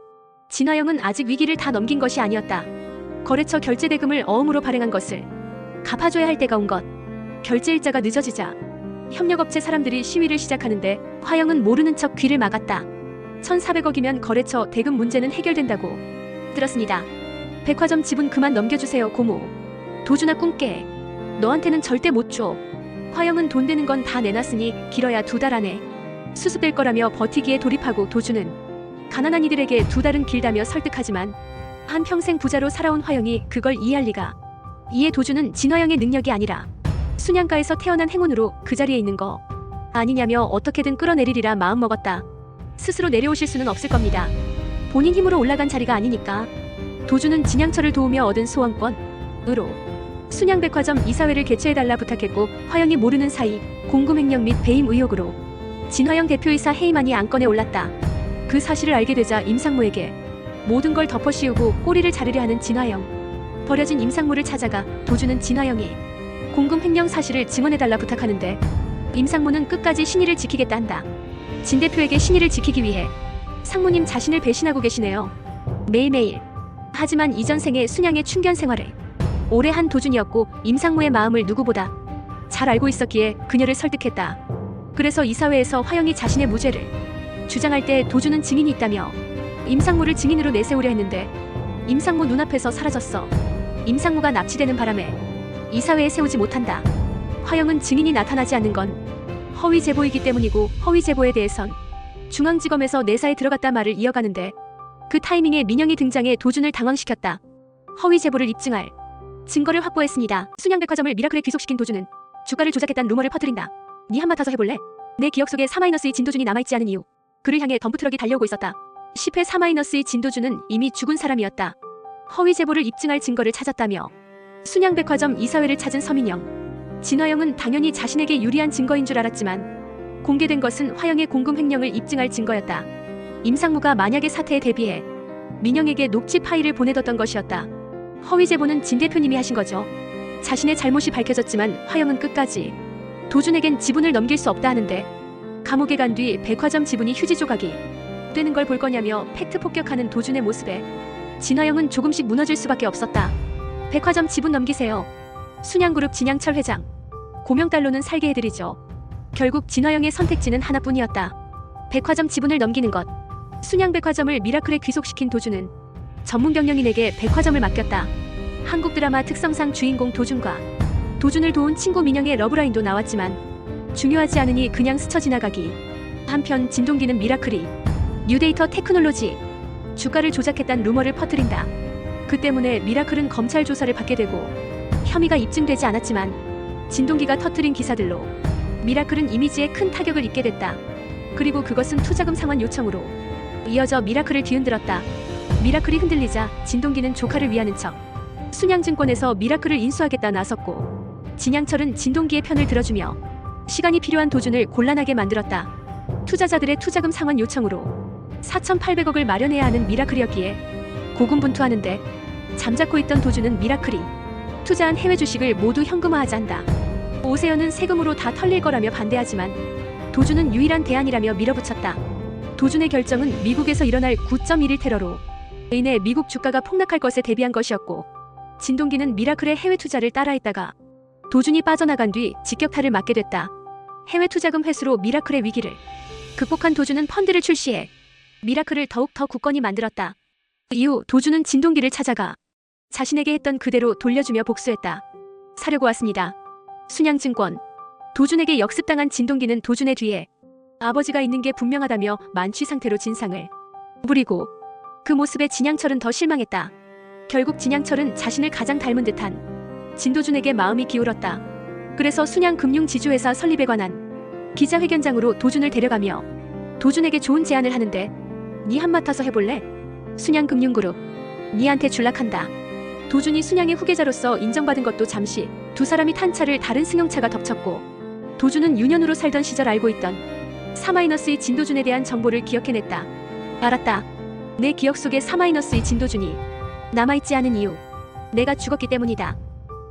진화영은 아직 위기를 다 넘긴 것이 아니었다. 거래처 결제 대금을 어음으로 발행한 것을 갚아줘야 할 때가 온 것. 결제 일자가 늦어지자 협력업체 사람들이 시위를 시작하는데 화영은 모르는 척 귀를 막았다. 1,400억이면 거래처 대금 문제는 해결된다고 들었습니다. 백화점 지분 그만 넘겨주세요 고모. 도준아 꿈깨. 너한테는 절대 못 줘. 화영은 돈 되는 건 다 내놨으니 길어야 2달 안에 수습될 거라며 버티기에 돌입하고 도준은 가난한 이들에게 2달은 길다며 설득하지만 한평생 부자로 살아온 화영이 그걸 이해할 리가. 이에 도준은 진화영의 능력이 아니라 순양가에서 태어난 행운으로 그 자리에 있는 거 아니냐며 어떻게든 끌어내리리라 마음먹었다. 스스로 내려오실 수는 없을 겁니다. 본인 힘으로 올라간 자리가 아니니까. 도준은 진양철을 도우며 얻은 소원권으로 순양백화점 이사회를 개최해달라 부탁했고 화영이 모르는 사이 공금횡령 및 배임 의혹으로 진화영 대표이사 해임안이 안건에 올랐다. 그 사실을 알게 되자 임상무에게 모든 걸 덮어씌우고 꼬리를 자르려 하는 진화영. 버려진 임상무를 찾아가 도준은 진화영이 공금횡령 사실을 증언해달라 부탁하는데 임상무는 끝까지 신의를 지키겠다 한다. 진 대표에게 신의를 지키기 위해 상무님 자신을 배신하고 계시네요. 매일매일. 하지만 이전 생의 순양의 춘견 생활을 오래 한 도준이었고 임상무의 마음을 누구보다 잘 알고 있었기에 그녀를 설득했다. 그래서 이사회에서 화영이 자신의 무죄를 주장할 때 도준은 증인이 있다며 임상무를 증인으로 내세우려 했는데 임상무 눈앞에서 사라졌어. 임상무가 납치되는 바람에 이사회에 세우지 못한다. 화영은 증인이 나타나지 않는 건 허위 제보이기 때문이고 허위 제보에 대해선 중앙지검에서 내사에 들어갔다 말을 이어가는데 그 타이밍에 민영이 등장해 도준을 당황시켰다. 허위 제보를 입증할 증거를 확보했습니다. 순양백화점을 미라클에 귀속시킨 도준은 주가를 조작했다는 루머를 퍼뜨린다. 네 한마타서 해볼래? 내 기억 속에 4-2 진도준이 남아있지 않은 이유. 그를 향해 덤프트럭이 달려오고 있었다. 10회 4-2 진도준은 이미 죽은 사람이었다. 허위 제보를 입증할 증거를 찾았다며 순양백화점 이사회를 찾은 서민영. 진화영은 당연히 자신에게 유리한 증거인 줄 알았지만 공개된 것은 화영의 공금 횡령을 입증할 증거였다. 임상무가 만약의 사태에 대비해 민영에게 녹취 파일을 보내뒀던 것이었다. 허위 제보는 진 대표님이 하신 거죠. 자신의 잘못이 밝혀졌지만 화영은 끝까지 도준에겐 지분을 넘길 수 없다 하는데 감옥에 간 뒤 백화점 지분이 휴지 조각이 되는 걸 볼 거냐며 팩트 폭격하는 도준의 모습에 진화영은 조금씩 무너질 수밖에 없었다. 백화점 지분 넘기세요. 순양그룹 진양철 회장. 고명달로는 살게 해드리죠. 결국 진화영의 선택지는 하나뿐이었다. 백화점 지분을 넘기는 것. 순양백화점을 미라클에 귀속시킨 도준은 전문 경영인에게 백화점을 맡겼다. 한국 드라마 특성상 주인공 도준과 도준을 도운 친구 민영의 러브라인도 나왔지만 중요하지 않으니 그냥 스쳐 지나가기. 한편 진동기는 미라클이 뉴데이터 테크놀로지 주가를 조작했다는 루머를 퍼뜨린다. 그 때문에 미라클은 검찰 조사를 받게 되고 혐의가 입증되지 않았지만 진동기가 터뜨린 기사들로 미라클은 이미지에 큰 타격을 입게 됐다. 그리고 그것은 투자금 상환 요청으로 이어져 미라클을 뒤흔들었다. 미라클이 흔들리자 진동기는 조카를 위하는 척 순양증권에서 미라클을 인수하겠다 나섰고 진양철은 진동기의 편을 들어주며 시간이 필요한 도준을 곤란하게 만들었다. 투자자들의 투자금 상환 요청으로 4,800억을 마련해야 하는 미라클이었기에 고군분투하는데 잠자코 있던 도준은 미라클이 투자한 해외 주식을 모두 현금화하자 한다. 오세연은 세금으로 다 털릴 거라며 반대하지만 도준은 유일한 대안이라며 밀어붙였다. 도준의 결정은 미국에서 일어날 9.11 테러로 인해 미국 주가가 폭락할 것에 대비한 것이었고 진동기는 미라클의 해외 투자를 따라했다가 도준이 빠져나간 뒤 직격탄을 맞게 됐다. 해외 투자금 회수로 미라클의 위기를 극복한 도준은 펀드를 출시해 미라클을 더욱 더 굳건히 만들었다. 이후 도준은 진동기를 찾아가 자신에게 했던 그대로 돌려주며 복수했다. 사려고 왔습니다. 순양증권. 도준에게 역습당한 진동기는 도준의 뒤에 아버지가 있는 게 분명하다며 만취 상태로 진상을 부리고 그 모습에 진양철은 더 실망했다. 결국 진양철은 자신을 가장 닮은 듯한 진도준에게 마음이 기울었다. 그래서 순양금융지주회사 설립에 관한 기자회견장으로 도준을 데려가며 도준에게 좋은 제안을 하는데 네 한맡아서 해볼래? 순양금융그룹 니한테 줄락한다. 도준이 순양의 후계자로서 인정받은 것도 잠시 두 사람이 탄 차를 다른 승용차가 덮쳤고 도준은 유년으로 살던 시절 알고 있던 4-의 진도준에 대한 정보를 기억해냈다. 알았다. 내 기억 속에 4-의 진도준이 남아있지 않은 이유 내가 죽었기 때문이다.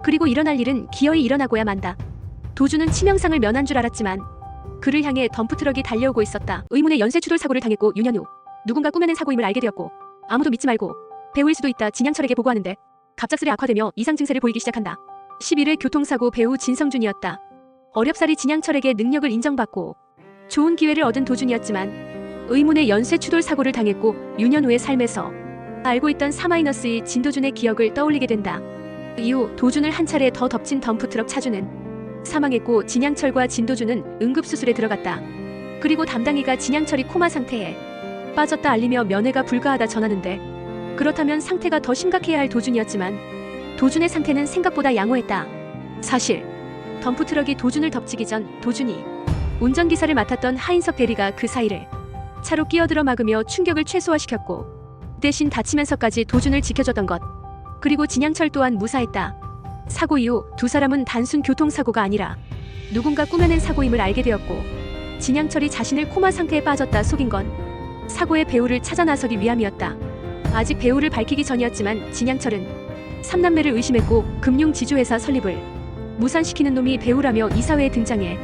그리고 일어날 일은 기어이 일어나고야 만다. 도준은 치명상을 면한 줄 알았지만 그를 향해 덤프트럭이 달려오고 있었다. 의문의 연쇄추돌 사고를 당했고 유년후 누군가 꾸며낸 사고임을 알게 되었고 아무도 믿지 말고 배우일 수도 있다. 진양철에게 보고하는데 갑작스레 악화되며 이상 증세를 보이기 시작한다. 11회 교통사고 배우 진성준이었다. 어렵사리 진양철에게 능력을 인정받고 좋은 기회를 얻은 도준이었지만 의문의 연쇄추돌 사고를 당했고 유년후의 삶에서 알고 있던 4-의 진도준의 기억을 떠올리게 된다. 이후 도준을 한 차례 더 덮친 덤프트럭 차주는 사망했고 진양철과 진도준은 응급수술에 들어갔다. 그리고 담당이가 진양철이 코마 상태에 빠졌다 알리며 면회가 불가하다 전하는데 그렇다면 상태가 더 심각해야 할 도준이었지만 도준의 상태는 생각보다 양호했다. 사실 덤프트럭이 도준을 덮치기 전 도준이 운전기사를 맡았던 하인석 대리가 그 사이를 차로 끼어들어 막으며 충격을 최소화시켰고 대신 다치면서까지 도준을 지켜줬던 것. 그리고 진양철 또한 무사했다. 사고 이후 두 사람은 단순 교통사고가 아니라 누군가 꾸며낸 사고임을 알게 되었고 진양철이 자신을 코마 상태에 빠졌다 속인 건 사고의 배우를 찾아 나서기 위함이었다. 아직 배우를 밝히기 전이었지만 진양철은 3남매를 의심했고 금융지주회사 설립을 무산시키는 놈이 배우라며 이사회에 등장해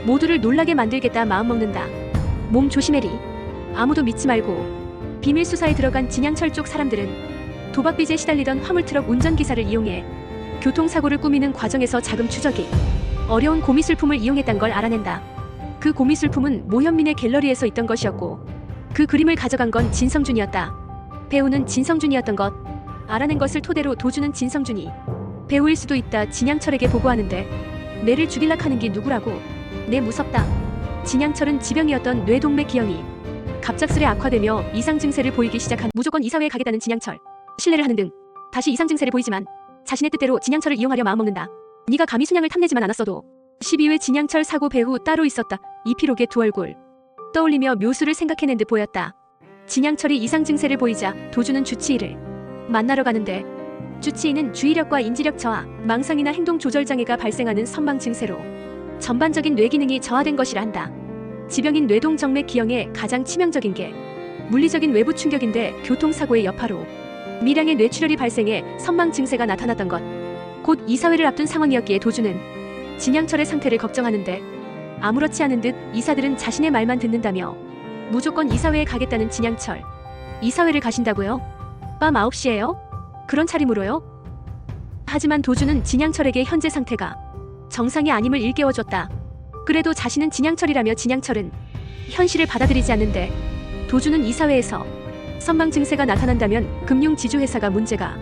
모두를 놀라게 만들겠다 마음먹는다. 몸 조심해리. 아무도 믿지 말고. 비밀 수사에 들어간 진양철 쪽 사람들은 도박빚에 시달리던 화물트럭 운전기사를 이용해 교통사고를 꾸미는 과정에서 자금 추적이 어려운 고미술품을 이용했단 걸 알아낸다. 그 고미술품은 모현민의 갤러리에서 있던 것이었고 그 그림을 가져간 건 진성준이었다. 배우는 진성준이었던 것. 알아낸 것을 토대로 도준은 진성준이 배우일 수도 있다 진양철에게 보고하는데 내를 죽일락 하는 게 누구라고. 내 무섭다. 진양철은 지병이었던 뇌동맥 기형이 갑작스레 악화되며 이상 증세를 보이기 시작한 무조건 이사회에 가겠다는 진양철. 신뢰를 하는 등 다시 이상 증세를 보이지만 자신의 뜻대로 진양철을 이용하려 마음먹는다. 네가 감히 순양을 탐내지만 않았어도 12회 진양철 사고 배후 따로 있었다. 이피록의 두 얼굴 떠올리며 묘수를 생각해낸 듯 보였다. 진양철이 이상 증세를 보이자 도준은 주치의를 만나러 가는데 주치의는 주의력과 인지력 저하, 망상이나 행동 조절 장애가 발생하는 선망 증세로 전반적인 뇌기능이 저하된 것이라 한다. 지병인 뇌동정맥 기형의 가장 치명적인 게 물리적인 외부 충격인데 교통사고의 여파로 미량의 뇌출혈이 발생해 선망 증세가 나타났던 것. 곧 이사회를 앞둔 상황이었기에 도준은 진양철의 상태를 걱정하는데 아무렇지 않은 듯 이사들은 자신의 말만 듣는다며 무조건 이사회에 가겠다는 진양철. 이사회를 가신다고요? 밤 9시에요? 그런 차림으로요? 하지만 도준은 진양철에게 현재 상태가 정상이 아님을 일깨워줬다. 그래도 자신은 진양철이라며 진양철은 현실을 받아들이지 않는데 도준은 이사회에서 선망 증세가 나타난다면 금융지주회사가 문제가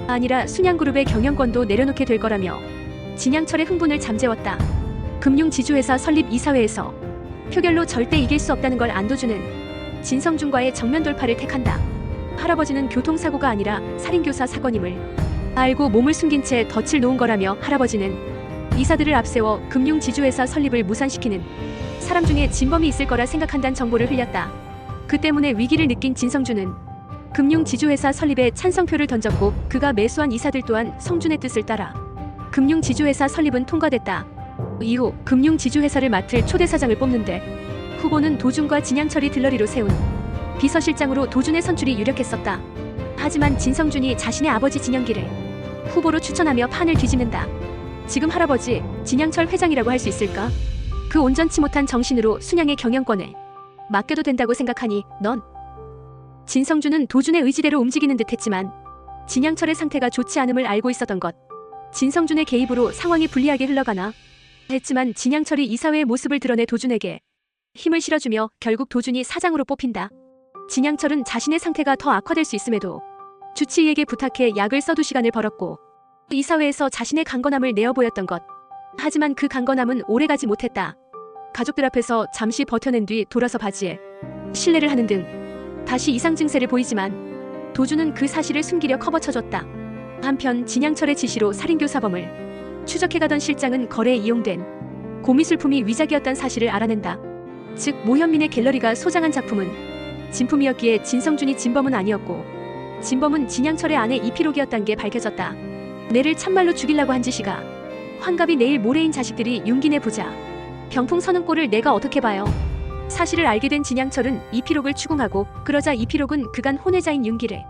아니라 순양그룹의 경영권도 내려놓게 될 거라며 진양철의 흥분을 잠재웠다. 금융지주회사 설립 이사회에서 표결로 절대 이길 수 없다는 걸 안도준은 진성준과의 정면 돌파를 택한다. 할아버지는 교통사고가 아니라 살인교사 사건임을 알고 몸을 숨긴 채 덫을 놓은 거라며 할아버지는 이사들을 앞세워 금융지주회사 설립을 무산시키는 사람 중에 진범이 있을 거라 생각한다는 정보를 흘렸다. 그 때문에 위기를 느낀 진성준은 금융지주회사 설립에 찬성표를 던졌고 그가 매수한 이사들 또한 성준의 뜻을 따라 금융지주회사 설립은 통과됐다. 이후 금융지주회사를 맡을 초대사장을 뽑는데 후보는 도준과 진양철이 들러리로 세운 비서실장으로 도준의 선출이 유력했었다. 하지만 진성준이 자신의 아버지 진영기를 후보로 추천하며 판을 뒤집는다. 지금 할아버지 진양철 회장이라고 할 수 있을까? 그 온전치 못한 정신으로 순양의 경영권에 맡겨도 된다고 생각하니 넌? 진성준은 도준의 의지대로 움직이는 듯했지만 진양철의 상태가 좋지 않음을 알고 있었던 것. 진성준의 개입으로 상황이 불리하게 흘러가나 했지만 진양철이 이사회의 모습을 드러내 도준에게 힘을 실어주며 결국 도준이 사장으로 뽑힌다. 진양철은 자신의 상태가 더 악화될 수 있음에도 주치의에게 부탁해 약을 써두 시간을 벌었고 이사회에서 자신의 강건함을 내어보였던 것. 하지만 그 강건함은 오래가지 못했다. 가족들 앞에서 잠시 버텨낸 뒤 돌아서 바지에 실례를 하는 등 다시 이상 증세를 보이지만 도준은 그 사실을 숨기려 커버쳐줬다. 한편 진양철의 지시로 살인교사범을 추적해가던 실장은 거래에 이용된 고미술품이 위작이었다는 사실을 알아낸다. 즉 모현민의 갤러리가 소장한 작품은 진품이었기에 진성준이 진범은 아니었고 진범은 진양철의 아내 이피록이었단 게 밝혀졌다. 내를 참말로 죽이려고 한 짓이가 환갑이 내일 모레인 자식들이 윤기내 보자. 병풍 서는 꼴을 내가 어떻게 봐요. 사실을 알게 된 진양철은 이피록을 추궁하고 그러자 이피록은 그간 혼외자인 윤기를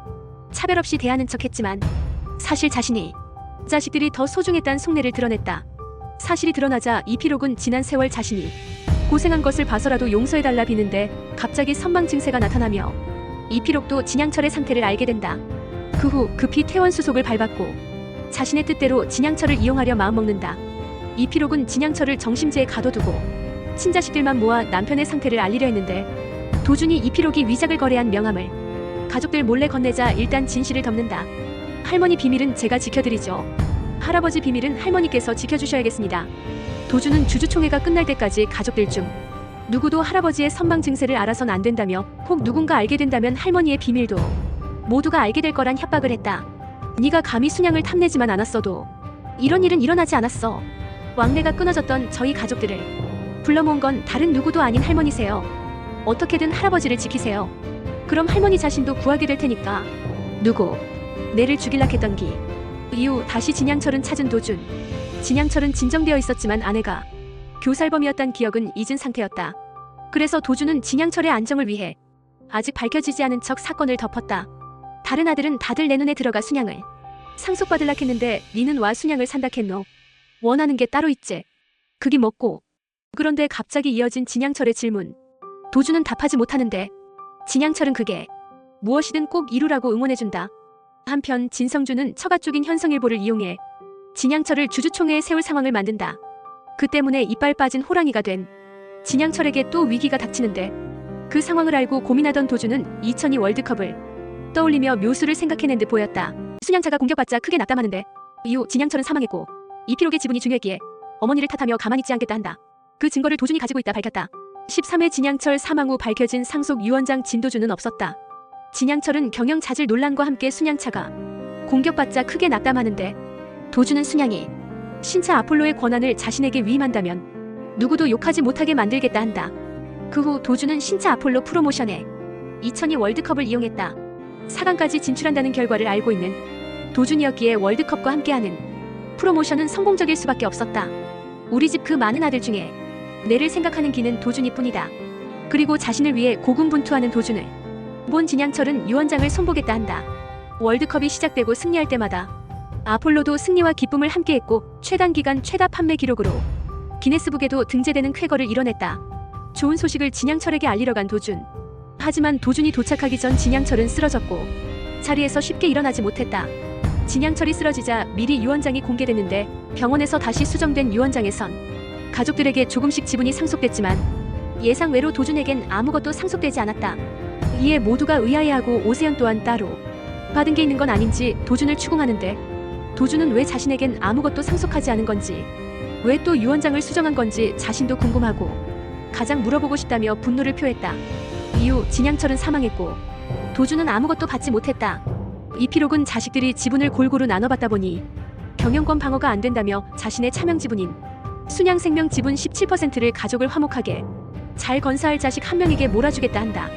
차별 없이 대하는 척했지만 사실 자신이 자식들이 더 소중했단 속내를 드러냈다. 사실이 드러나자 이피록은 지난 세월 자신이 고생한 것을 봐서라도 용서해달라 비는데 갑자기 선망 증세가 나타나며 이피록도 진양철의 상태를 알게 된다. 그 후 급히 퇴원수속을 밟았고 자신의 뜻대로 진양철을 이용하려 마음먹는다. 이피록은 진양철을 정심지에 가둬두고 친자식들만 모아 남편의 상태를 알리려 했는데 도준이 이피록이 위작을 거래한 명함을 가족들 몰래 건네자 일단 진실을 덮는다. 할머니 비밀은 제가 지켜드리죠. 할아버지 비밀은 할머니께서 지켜주셔야겠습니다. 도준은 주주총회가 끝날 때까지 가족들 중 누구도 할아버지의 선망 증세를 알아선 안 된다며 혹 누군가 알게 된다면 할머니의 비밀도 모두가 알게 될 거란 협박을 했다. 네가 감히 순양을 탐내지만 않았어도 이런 일은 일어나지 않았어. 왕래가 끊어졌던 저희 가족들을 불러 모은 건 다른 누구도 아닌 할머니세요. 어떻게든 할아버지를 지키세요. 그럼 할머니 자신도 구하게 될 테니까. 누구? 내를 죽일라 했던 기. 이후 다시 진양철은 찾은 도준. 진양철은 진정되어 있었지만 아내가 교살범이었단 기억은 잊은 상태였다. 그래서 도준은 진양철의 안정을 위해 아직 밝혀지지 않은 척 사건을 덮었다. 다른 아들은 다들 내 눈에 들어가 순양을 상속받을라 했는데 니는 와 순양을 산다 했노. 원하는 게 따로 있지. 그게 뭐고? 그런데 갑자기 이어진 진양철의 질문. 도준은 답하지 못하는데 진양철은 그게 무엇이든 꼭 이루라고 응원해준다. 한편 진성준은 처가 쪽인 현성일보를 이용해 진양철을 주주총회에 세울 상황을 만든다. 그 때문에 이빨 빠진 호랑이가 된 진양철에게 또 위기가 닥치는데 그 상황을 알고 고민하던 도준은 2002 월드컵을 떠올리며 묘수를 생각해낸 듯 보였다. 순양차가 공격받자 크게 낙담하는데 이후 진양철은 사망했고 이피록의 지분이 중요했기에 어머니를 탓하며 가만히 있지 않겠다 한다. 그 증거를 도준이 가지고 있다 밝혔다. 13회 진양철 사망 후 밝혀진 상속 유언장 진도준은 없었다. 진양철은 경영자질 논란과 함께 순양차가 공격받자 크게 낙담하는데 도준은 순양이 신차 아폴로의 권한을 자신에게 위임한다면 누구도 욕하지 못하게 만들겠다 한다. 그 후 도준은 신차 아폴로 프로모션에 2002 월드컵을 이용했다. 4강까지 진출한다는 결과를 알고 있는 도준이었기에 월드컵과 함께하는 프로모션은 성공적일 수밖에 없었다. 우리 집 그 많은 아들 중에 내를 생각하는 기는 도준이뿐이다. 그리고 자신을 위해 고군분투하는 도준을 본 진양철은 유언장을 손보겠다 한다. 월드컵이 시작되고 승리할 때마다 아폴로도 승리와 기쁨을 함께했고 최단기간 최다 판매 기록으로 기네스북에도 등재되는 쾌거를 이뤄냈다. 좋은 소식을 진양철에게 알리러 간 도준. 하지만 도준이 도착하기 전 진양철은 쓰러졌고 자리에서 쉽게 일어나지 못했다. 진양철이 쓰러지자 미리 유언장이 공개됐는데 병원에서 다시 수정된 유언장에선 가족들에게 조금씩 지분이 상속됐지만 예상외로 도준에겐 아무것도 상속되지 않았다. 이에 모두가 의아해하고 오세영 또한 따로 받은 게 있는 건 아닌지 도준을 추궁하는데 도준은 왜 자신에겐 아무것도 상속하지 않은 건지 왜 또 유언장을 수정한 건지 자신도 궁금하고 가장 물어보고 싶다며 분노를 표했다. 이후 진양철은 사망했고 도준은 아무것도 받지 못했다. 이피록은 자식들이 지분을 골고루 나눠받다 보니 경영권 방어가 안 된다며 자신의 차명 지분인 순양생명 지분 17%를 가족을 화목하게 잘 건사할 자식 한 명에게 몰아주겠다 한다.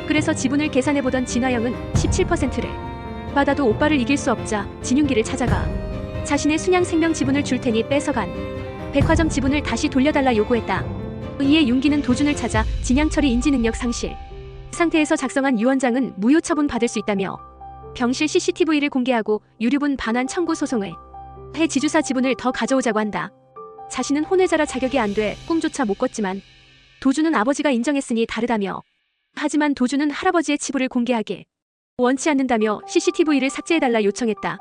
그래서 지분을 계산해보던 진화영은 17%를 받아도 오빠를 이길 수 없자 진윤기를 찾아가 자신의 순양생명 지분을 줄 테니 뺏어간 백화점 지분을 다시 돌려달라 요구했다. 이에 윤기는 도준을 찾아 진양철이 인지능력 상실 상태에서 작성한 유언장은 무효 처분 받을 수 있다며 병실 CCTV를 공개하고 유류분 반환 청구 소송을 해 지주사 지분을 더 가져오자고 한다. 자신은 혼외자라 자격이 안 돼 꿈조차 못 꿨지만 도준은 아버지가 인정했으니 다르다며 하지만 도준은 할아버지의 치부를 공개하길 원치 않는다며 CCTV를 삭제해달라 요청했다.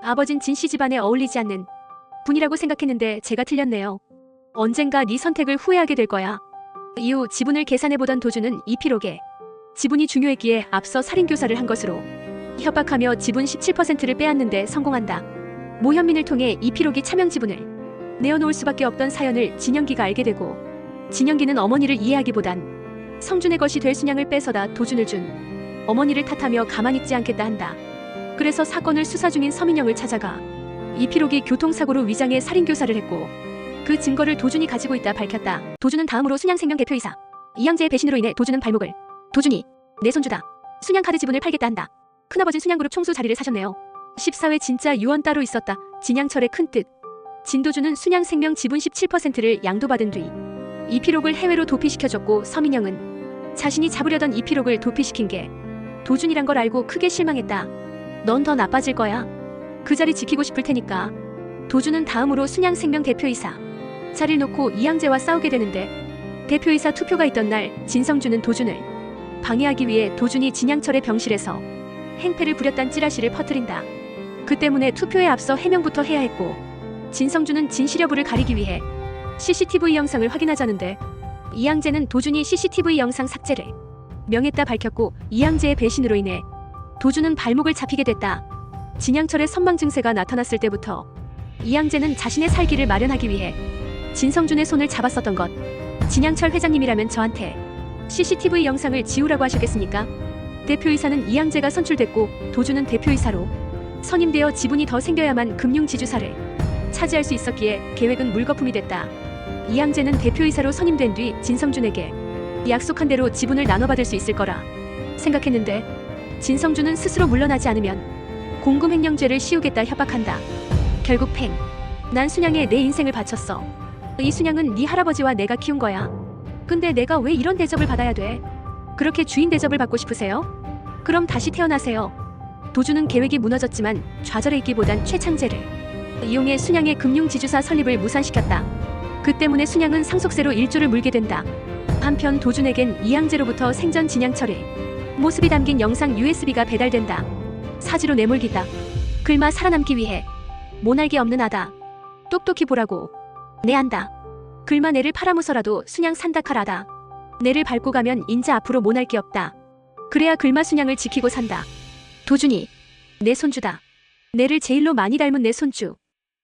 아버진 진씨 집안에 어울리지 않는 분이라고 생각했는데 제가 틀렸네요. 언젠가 네 선택을 후회하게 될 거야. 이후 지분을 계산해보던 도준은 이피록에 지분이 중요했기에 앞서 살인교사를 한 것으로 협박하며 지분 17%를 빼앗는데 성공한다. 모현민을 통해 이피록이 차명 지분을 내어놓을 수밖에 없던 사연을 진영기가 알게 되고 진영기는 어머니를 이해하기보단 성준의 것이 될 순양을 뺏어다 도준을 준 어머니를 탓하며 가만히 있지 않겠다 한다. 그래서 사건을 수사 중인 서민영을 찾아가 이피록이 교통사고로 위장해 살인교사를 했고 그 증거를 도준이 가지고 있다 밝혔다. 도준은 다음으로 순양생명 대표이사 이양재의 배신으로 인해 도준은 발목을 도준이 내 손주다. 순양카드 지분을 팔겠다 한다. 큰아버진 순양그룹 총수 자리를 사셨네요. 14회 진짜 유언 따로 있었다. 진양철의 큰뜻. 진도준은 순양생명 지분 17%를 양도받은 뒤 이피록을 해외로 도피시켜줬고 서민영은 자신이 잡으려던 이피록을 도피시킨 게 도준이란 걸 알고 크게 실망했다. 넌 더 나빠질 거야. 그 자리 지키고 싶을 테니까. 도준은 다음으로 순양생명 대표이사 자리를 놓고 이양재와 싸우게 되는데 대표이사 투표가 있던 날 진성준은 도준을 방해하기 위해 도준이 진양철의 병실에서 행패를 부렸단 찌라시를 퍼뜨린다. 그 때문에 투표에 앞서 해명부터 해야 했고 진성준은 진실 여부를 가리기 위해 CCTV 영상을 확인하자는데 이양재는 도준이 CCTV 영상 삭제를 명했다 밝혔고 이양재의 배신으로 인해 도준은 발목을 잡히게 됐다. 진양철의 선망 증세가 나타났을 때부터 이양재는 자신의 살기를 마련하기 위해 진성준의 손을 잡았었던 것. 진양철 회장님이라면 저한테 CCTV 영상을 지우라고 하셨겠습니까? 대표이사는 이양재가 선출됐고 도준은 대표이사로 선임되어 지분이 더 생겨야만 금융지주사를 차지할 수 있었기에 계획은 물거품이 됐다. 이양재는 대표이사로 선임된 뒤 진성준에게 약속한 대로 지분을 나눠받을 수 있을 거라 생각했는데 진성준은 스스로 물러나지 않으면 공금횡령죄를 씌우겠다 협박한다. 결국 난 순양에 내 인생을 바쳤어. 이 순양은 네 할아버지와 내가 키운 거야. 근데 내가 왜 이런 대접을 받아야 돼? 그렇게 주인 대접을 받고 싶으세요? 그럼 다시 태어나세요. 도준은 계획이 무너졌지만 좌절해 있기보단 최창재를 이용해 순양의 금융지주사 설립을 무산시켰다. 그 때문에 순양은 상속세로 1조를 물게 된다. 한편 도준에겐 이양재로부터 생전 진양철의 모습이 담긴 영상 USB가 배달된다. 사지로 내몰기다. 글마 살아남기 위해 모날개 없는 아다. 똑똑히 보라고. 내 안다. 글마 내를 팔아무서라도 순양 산다카라다. 내를 밟고 가면 인자 앞으로 모날 게 없다. 그래야 글마 순양을 지키고 산다. 도준이 내 손주다. 내를 제일로 많이 닮은 내 손주.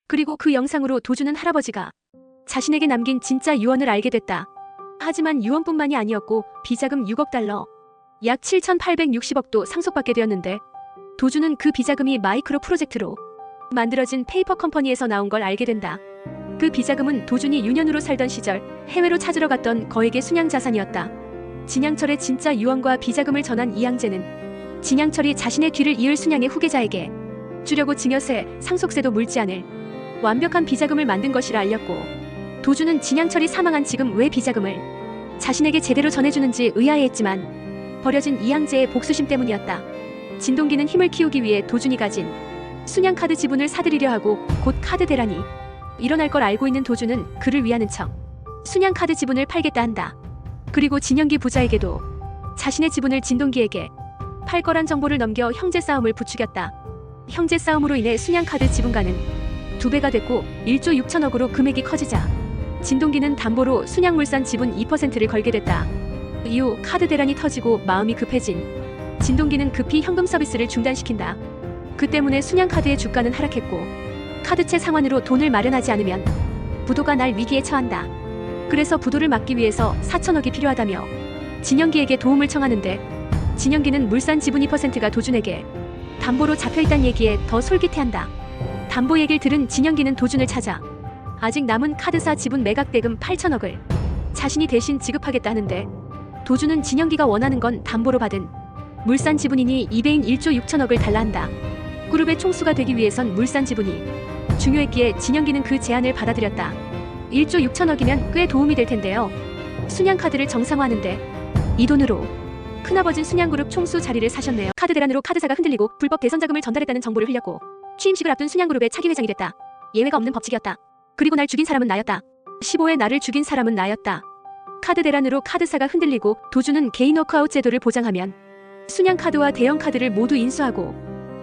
그리고 그 영상으로 도준은 할아버지가 자신에게 남긴 진짜 유언을 알게 됐다. 하지만 유언뿐만이 아니었고 비자금 6억 달러, 약 7,860억도 상속받게 되었는데 도준은 그 비자금이 마이크로 프로젝트로 만들어진 페이퍼 컴퍼니에서 나온 걸 알게 된다. 그 비자금은 도준이 유년으로 살던 시절 해외로 찾으러 갔던 거액의 순양 자산이었다. 진양철의 진짜 유언과 비자금을 전한 이양재는 진양철이 자신의 뒤를 이을 순양의 후계자에게 주려고 증여세, 상속세도 물지 않을 완벽한 비자금을 만든 것이라 알렸고 도준은 진양철이 사망한 지금 왜 비자금을 자신에게 제대로 전해주는지 의아해했지만 버려진 이양재의 복수심 때문이었다. 진동기는 힘을 키우기 위해 도준이 가진 순양카드 지분을 사들이려 하고 곧 카드 대란이 일어날 걸 알고 있는 도준은 그를 위하는 척 순양카드 지분을 팔겠다 한다. 그리고 진영기 부자에게도 자신의 지분을 진동기에게 팔 거란 정보를 넘겨 형제 싸움을 부추겼다. 형제 싸움으로 인해 순양카드 지분가는 2배가 됐고 1조 6천억으로 금액이 커지자 진동기는 담보로 순양물산 지분 2%를 걸게 됐다. 이후 카드 대란이 터지고 마음이 급해진 진동기는 급히 현금 서비스를 중단시킨다. 그 때문에 순양카드의 주가는 하락했고 카드채 상환으로 돈을 마련하지 않으면 부도가 날 위기에 처한다. 그래서 부도를 막기 위해서 4천억이 필요하다며 진영기에게 도움을 청하는데 진영기는 물산 지분 2%가 도준에게 담보로 잡혀있다는 얘기에 더 솔깃해한다. 담보 얘기를 들은 진영기는 도준을 찾아 아직 남은 카드사 지분 매각 대금 8천억을 자신이 대신 지급하겠다는데 도준은 진영기가 원하는 건 담보로 받은 물산 지분이니 2배인 1조 6천억을 달라 한다. 그룹의 총수가 되기 위해선 물산 지분이 중요했기에 진영기는 그 제안을 받아들였다. 1조 6천억이면 꽤 도움이 될 텐데요. 순양카드를 정상화하는데 이 돈으로 큰아버진 순양그룹 총수 자리를 사셨네요. 카드 대란으로 카드사가 흔들리고 불법 대선 자금을 전달했다는 정보를 흘렸고 취임식을 앞둔 순양그룹의 차기 회장이 됐다. 예외가 없는 법칙이었다. 그리고 날 죽인 사람은 나였다. 15회 나를 죽인 사람은 나였다. 카드 대란으로 카드사가 흔들리고 도준은 개인 워크아웃 제도를 보장하면 순양카드와 대형카드를 모두 인수하고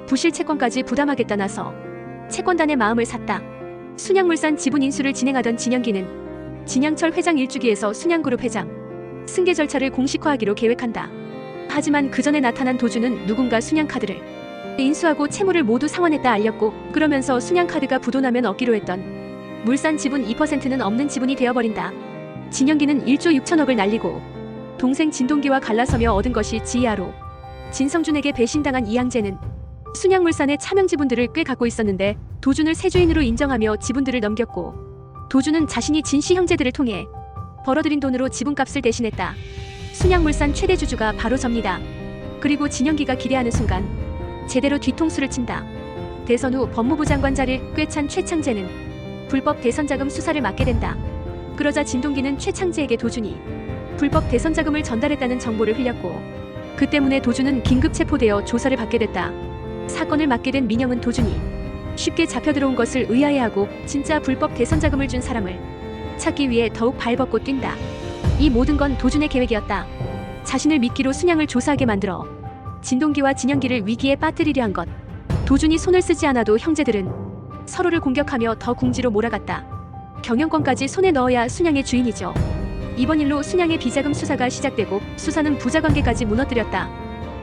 부실 채권까지 부담하겠다 나서 채권단의 마음을 샀다. 순양물산 지분 인수를 진행하던 진영기는 진양철 회장 일주기에서 순양그룹 회장 승계 절차를 공식화하기로 계획한다. 하지만 그 전에 나타난 도준은 누군가 순양카드를 인수하고 채무를 모두 상환했다 알렸고 그러면서 순양카드가 부도나면 얻기로 했던 물산 지분 2%는 없는 지분이 되어버린다. 진영기는 1조 6천억을 날리고 동생 진동기와 갈라서며 얻은 것이 지하로 진성준에게 배신당한 이양재는 순양물산의 차명 지분들을 꽤 갖고 있었는데 도준을 세주인으로 인정하며 지분들을 넘겼고 도준은 자신이 진씨 형제들을 통해 벌어들인 돈으로 지분값을 대신했다. 순양물산 최대 주주가 바로 접니다. 그리고 진영기가 기대하는 순간 제대로 뒤통수를 친다. 대선 후 법무부 장관 자리를 꿰찬 최창재는 불법 대선자금 수사를 맡게 된다. 그러자 진동기는 최창재에게 도준이 불법 대선자금을 전달했다는 정보를 흘렸고 그 때문에 도준은 긴급 체포되어 조사를 받게 됐다. 사건을 맡게 된 민영은 도준이 쉽게 잡혀들어온 것을 의아해하고 진짜 불법 대선자금을 준 사람을 찾기 위해 더욱 발벗고 뛴다. 이 모든 건 도준의 계획이었다. 자신을 미끼로 순양을 조사하게 만들어 진동기와 진영기를 위기에 빠뜨리려 한 것. 도준이 손을 쓰지 않아도 형제들은 서로를 공격하며 더 궁지로 몰아갔다. 경영권까지 손에 넣어야 순양의 주인이죠. 이번 일로 순양의 비자금 수사가 시작되고 수사는 부자관계까지 무너뜨렸다.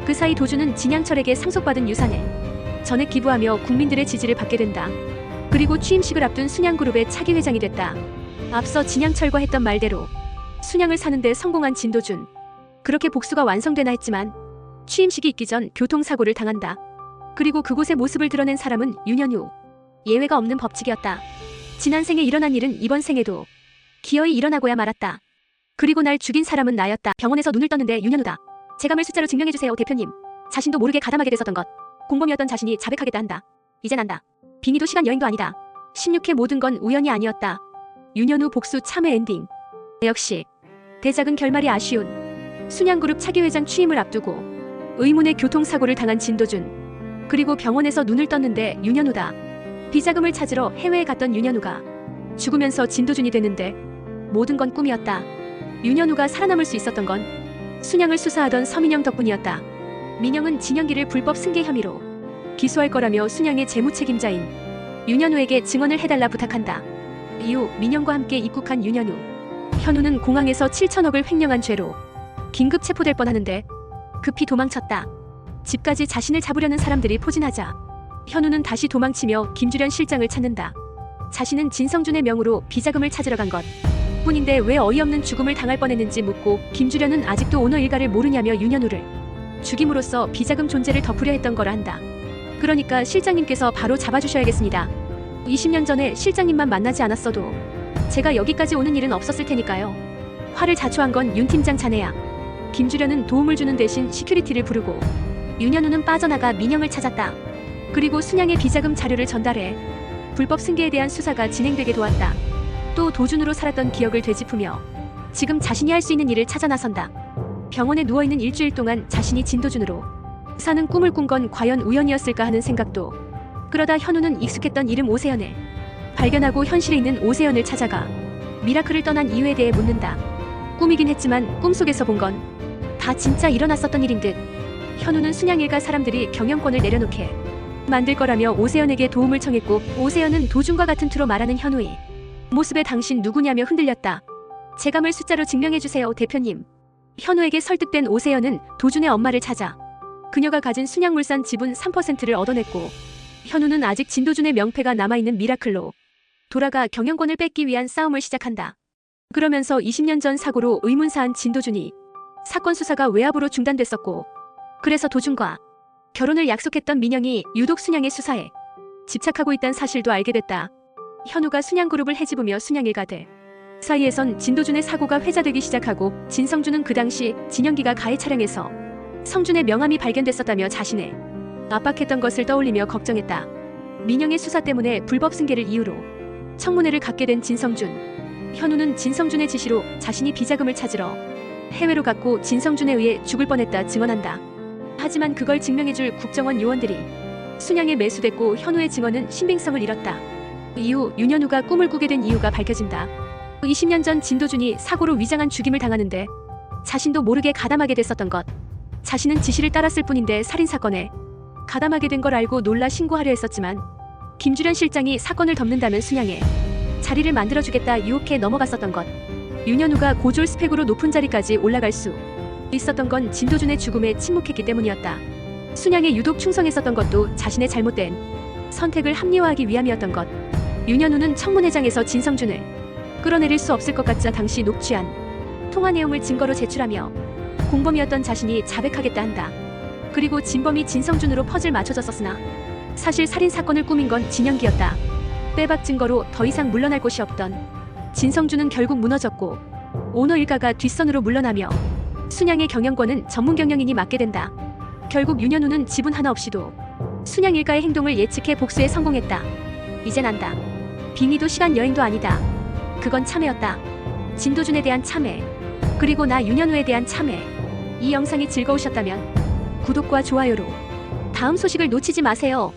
그 사이 도준은 진양철에게 상속받은 유산에 전액 기부하며 국민들의 지지를 받게 된다. 그리고 취임식을 앞둔 순양그룹의 차기 회장이 됐다. 앞서 진양철과 했던 말대로 순양을 사는데 성공한 진도준. 그렇게 복수가 완성되나 했지만 취임식이 있기 전 교통사고를 당한다. 그리고 그곳의 모습을 드러낸 사람은 윤현우. 예외가 없는 법칙이었다. 지난 생에 일어난 일은 이번 생에도 기어이 일어나고야 말았다. 그리고 날 죽인 사람은 나였다. 병원에서 눈을 떴는데 윤현우다. 제감을 숫자로 증명해주세요 대표님. 자신도 모르게 가담하게 됐었던 것. 공범이었던 자신이 자백하겠다 한다. 이젠 안다. 빙의도 시간 여행도 아니다. 16회 모든 건 우연이 아니었다. 윤현우 복수 참회 엔딩. 역시 대작은 결말이 아쉬운 순양그룹 차기 회장 취임을 앞두고 의문의 교통사고를 당한 진도준. 그리고 병원에서 눈을 떴는데 윤현우다. 비자금을 찾으러 해외에 갔던 윤현우가 죽으면서 진도준이 됐는데 모든 건 꿈이었다. 윤현우가 살아남을 수 있었던 건 순양을 수사하던 서민영 덕분이었다. 민영은 진영기를 불법 승계 혐의로 기소할 거라며 순양의 재무책임자인 윤현우에게 증언을 해달라 부탁한다. 이후 민영과 함께 입국한 윤현우. 현우는 공항에서 7천억을 횡령한 죄로 긴급 체포될 뻔하는데 급히 도망쳤다. 집까지 자신을 잡으려는 사람들이 포진하자 현우는 다시 도망치며 김주련 실장을 찾는다. 자신은 진성준의 명으로 비자금을 찾으러 간 것 뿐인데 왜 어이없는 죽음을 당할 뻔했는지 묻고 김주련은 아직도 오너 일가를 모르냐며 윤현우를 죽임으로써 비자금 존재를 덮으려 했던 거라 한다. 그러니까 실장님께서 바로 잡아주셔야겠습니다. 20년 전에 실장님만 만나지 않았어도 제가 여기까지 오는 일은 없었을 테니까요. 화를 자초한 건 윤 팀장 자네야. 김주련은 도움을 주는 대신 시큐리티를 부르고 윤현우는 빠져나가 민영을 찾았다. 그리고 순양의 비자금 자료를 전달해 불법 승계에 대한 수사가 진행되게 도왔다. 또 도준으로 살았던 기억을 되짚으며 지금 자신이 할 수 있는 일을 찾아 나선다. 병원에 누워있는 일주일 동안 자신이 진도준으로 사는 꿈을 꾼 건 과연 우연이었을까 하는 생각도. 그러다 현우는 익숙했던 이름 오세연을 발견하고 현실에 있는 오세연을 찾아가 미라클을 떠난 이유에 대해 묻는다. 꿈이긴 했지만 꿈속에서 본 건 다 진짜 일어났었던 일인 듯. 현우는 순양일가 사람들이 경영권을 내려놓게 만들 거라며 오세연에게 도움을 청했고 오세연은 도준과 같은 투로 말하는 현우의 모습에 당신 누구냐며 흔들렸다. 제감을 숫자로 증명해주세요 대표님. 현우에게 설득된 오세연은 도준의 엄마를 찾아 그녀가 가진 순양물산 지분 3%를 얻어냈고 현우는 아직 진도준의 명패가 남아있는 미라클로 돌아가 경영권을 뺏기 위한 싸움을 시작한다. 그러면서 20년 전 사고로 의문사한 진도준이 사건 수사가 외압으로 중단됐었고 그래서 도준과 결혼을 약속했던 민영이 유독 순양의 수사에 집착하고 있다는 사실도 알게 됐다. 현우가 순양그룹을 해집으며 순양일가들 사이에선 진도준의 사고가 회자되기 시작하고 진성준은 그 당시 진영기가 가해 차량에서 성준의 명함이 발견됐었다며 자신을 압박했던 것을 떠올리며 걱정했다. 민영의 수사 때문에 불법 승계를 이유로 청문회를 갖게 된 진성준. 현우는 진성준의 지시로 자신이 비자금을 찾으러 해외로 갔고 진성준에 의해 죽을 뻔했다 증언한다. 하지만 그걸 증명해줄 국정원 요원들이 순양에 매수됐고 현우의 증언은 신빙성을 잃었다. 이후 윤현우가 꿈을 꾸게 된 이유가 밝혀진다. 20년 전 진도준이 사고로 위장한 죽임을 당하는데 자신도 모르게 가담하게 됐었던 것. 자신은 지시를 따랐을 뿐인데 살인사건에 가담하게 된 걸 알고 놀라 신고하려 했었지만 김주련 실장이 사건을 덮는다면 순양에 자리를 만들어주겠다 유혹해 넘어갔었던 것. 윤현우가 고졸 스펙으로 높은 자리까지 올라갈 수 있었던 건 진도준의 죽음에 침묵했기 때문이었다. 순양에 유독 충성했었던 것도 자신의 잘못된 선택을 합리화하기 위함이었던 것. 윤현우는 청문회장에서 진성준을 끌어내릴 수 없을 것 같자 당시 녹취한 통화 내용을 증거로 제출하며 공범이었던 자신이 자백하겠다 한다. 그리고 진범이 진성준으로 퍼즐 맞춰졌었으나 사실 살인사건을 꾸민 건 진영기였다. 빼박 증거로 더 이상 물러날 곳이 없던 진성준은 결국 무너졌고 오너 일가가 뒷선으로 물러나며 순양의 경영권은 전문 경영인이 맡게 된다. 결국 윤현우는 지분 하나 없이도 순양 일가의 행동을 예측해 복수에 성공했다. 이젠 안다. 빙의도 시간 여행도 아니다. 그건 참회였다. 진도준에 대한 참회, 그리고 나 윤현우에 대한 참회. 이 영상이 즐거우셨다면 구독과 좋아요로 다음 소식을 놓치지 마세요.